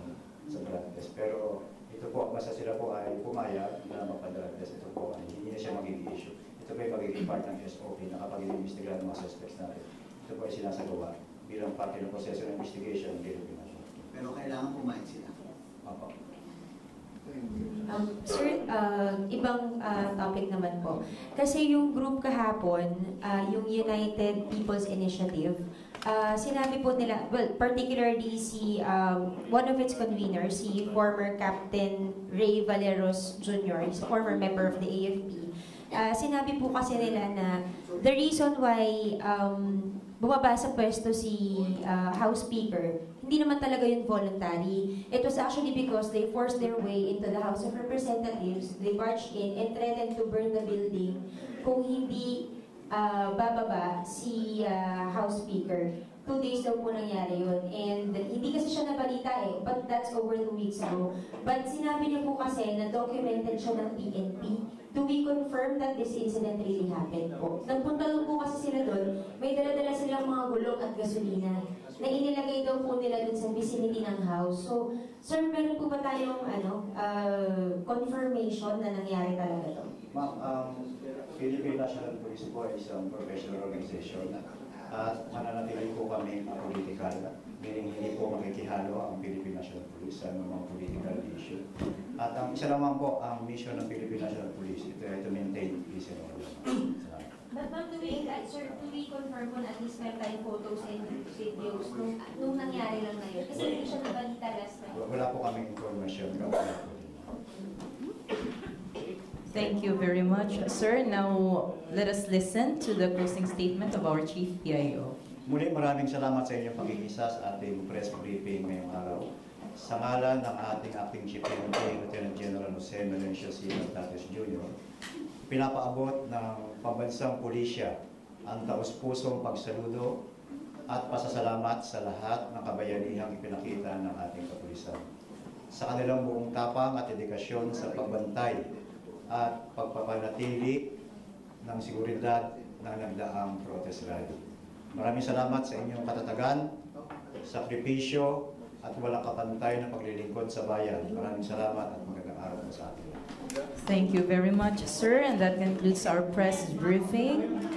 sa drug test. Pero ito po, basta sila po ay pumayag na magpa-drug test, ito po ay hindi na siya magiging issue. Ito po ay magiging part ng SOP na kapag i-investigahan ng mga suspects natin. Ito po ay sinasagawa bilang parte ng proseso ng investigation ng Philippine National Police. Pero kailangan pumayag sila? Opo. Sir, ibang topic naman po. Kasi yung group kahapon, yung United People's Initiative, sinabi po nila, well, particularly si one of its conveners, si former Captain Ray Valeros Jr., is a former member of the AFP. Sinabi po kasi nila na the reason why bumaba sa pwesto si House Speaker, hindi naman talaga yun voluntary. It was actually because they forced their way into the House of Representatives, they marched in and threatened to burn the building kung hindi bababa si House Speaker. 2 days daw po nangyari yun. And hindi kasi siya nabalita eh, but that's over 2 weeks ago. But sinabi niya po kasi na documented siya ng PNP. Do we confirm that this incident really happened po? Nagpunta lang po kasi sila doon, may dala-dala silang mga gulong at gasolina na inilagay daw po nila doon sa vicinity ng house. So, sir, meron po ba tayong confirmation na nangyari talaga to? Ma'am, Philippine National Police po ay isang professional organization at mananatili po kami political, meaning hindi po makikihalo ang Philippine National Police sa mga political issue. At ang isa naman po, ang mission ng Philippine National Police, ito ay to maintain peace and order. But ma'am, sir, do we confirm kung at least meron tayong photos and videos nung nangyari lang na yun? Kasi hindi siya nabalita last time. Wala po kaming information. Thank you very much, sir. Now, let us listen to the closing statement of our Chief PIO. Muli maraming salamat sa inyong pakikisa sa ating press briefing ngayong araw. Sa ngalan ng ating acting Chief PNP, Lieutenant General Jose Melencio C. Maltates Jr., pinapaabot ng pambansang pulisya ang taus-pusong pagsaludo at pasasalamat sa lahat ng kabayanihang ipinakita ng ating kapulisan sa kanilang buong tapang at dedikasyon sa pagbantay at pagpapanatili ng seguridad ng nagdaang protest rally. Maraming salamat sa inyong katatagan, sakripisyo at walang kapantay na paglilingkod sa bayan. Maraming salamat at magandang araw po sa atin. Thank you very much, sir. And that concludes our press briefing.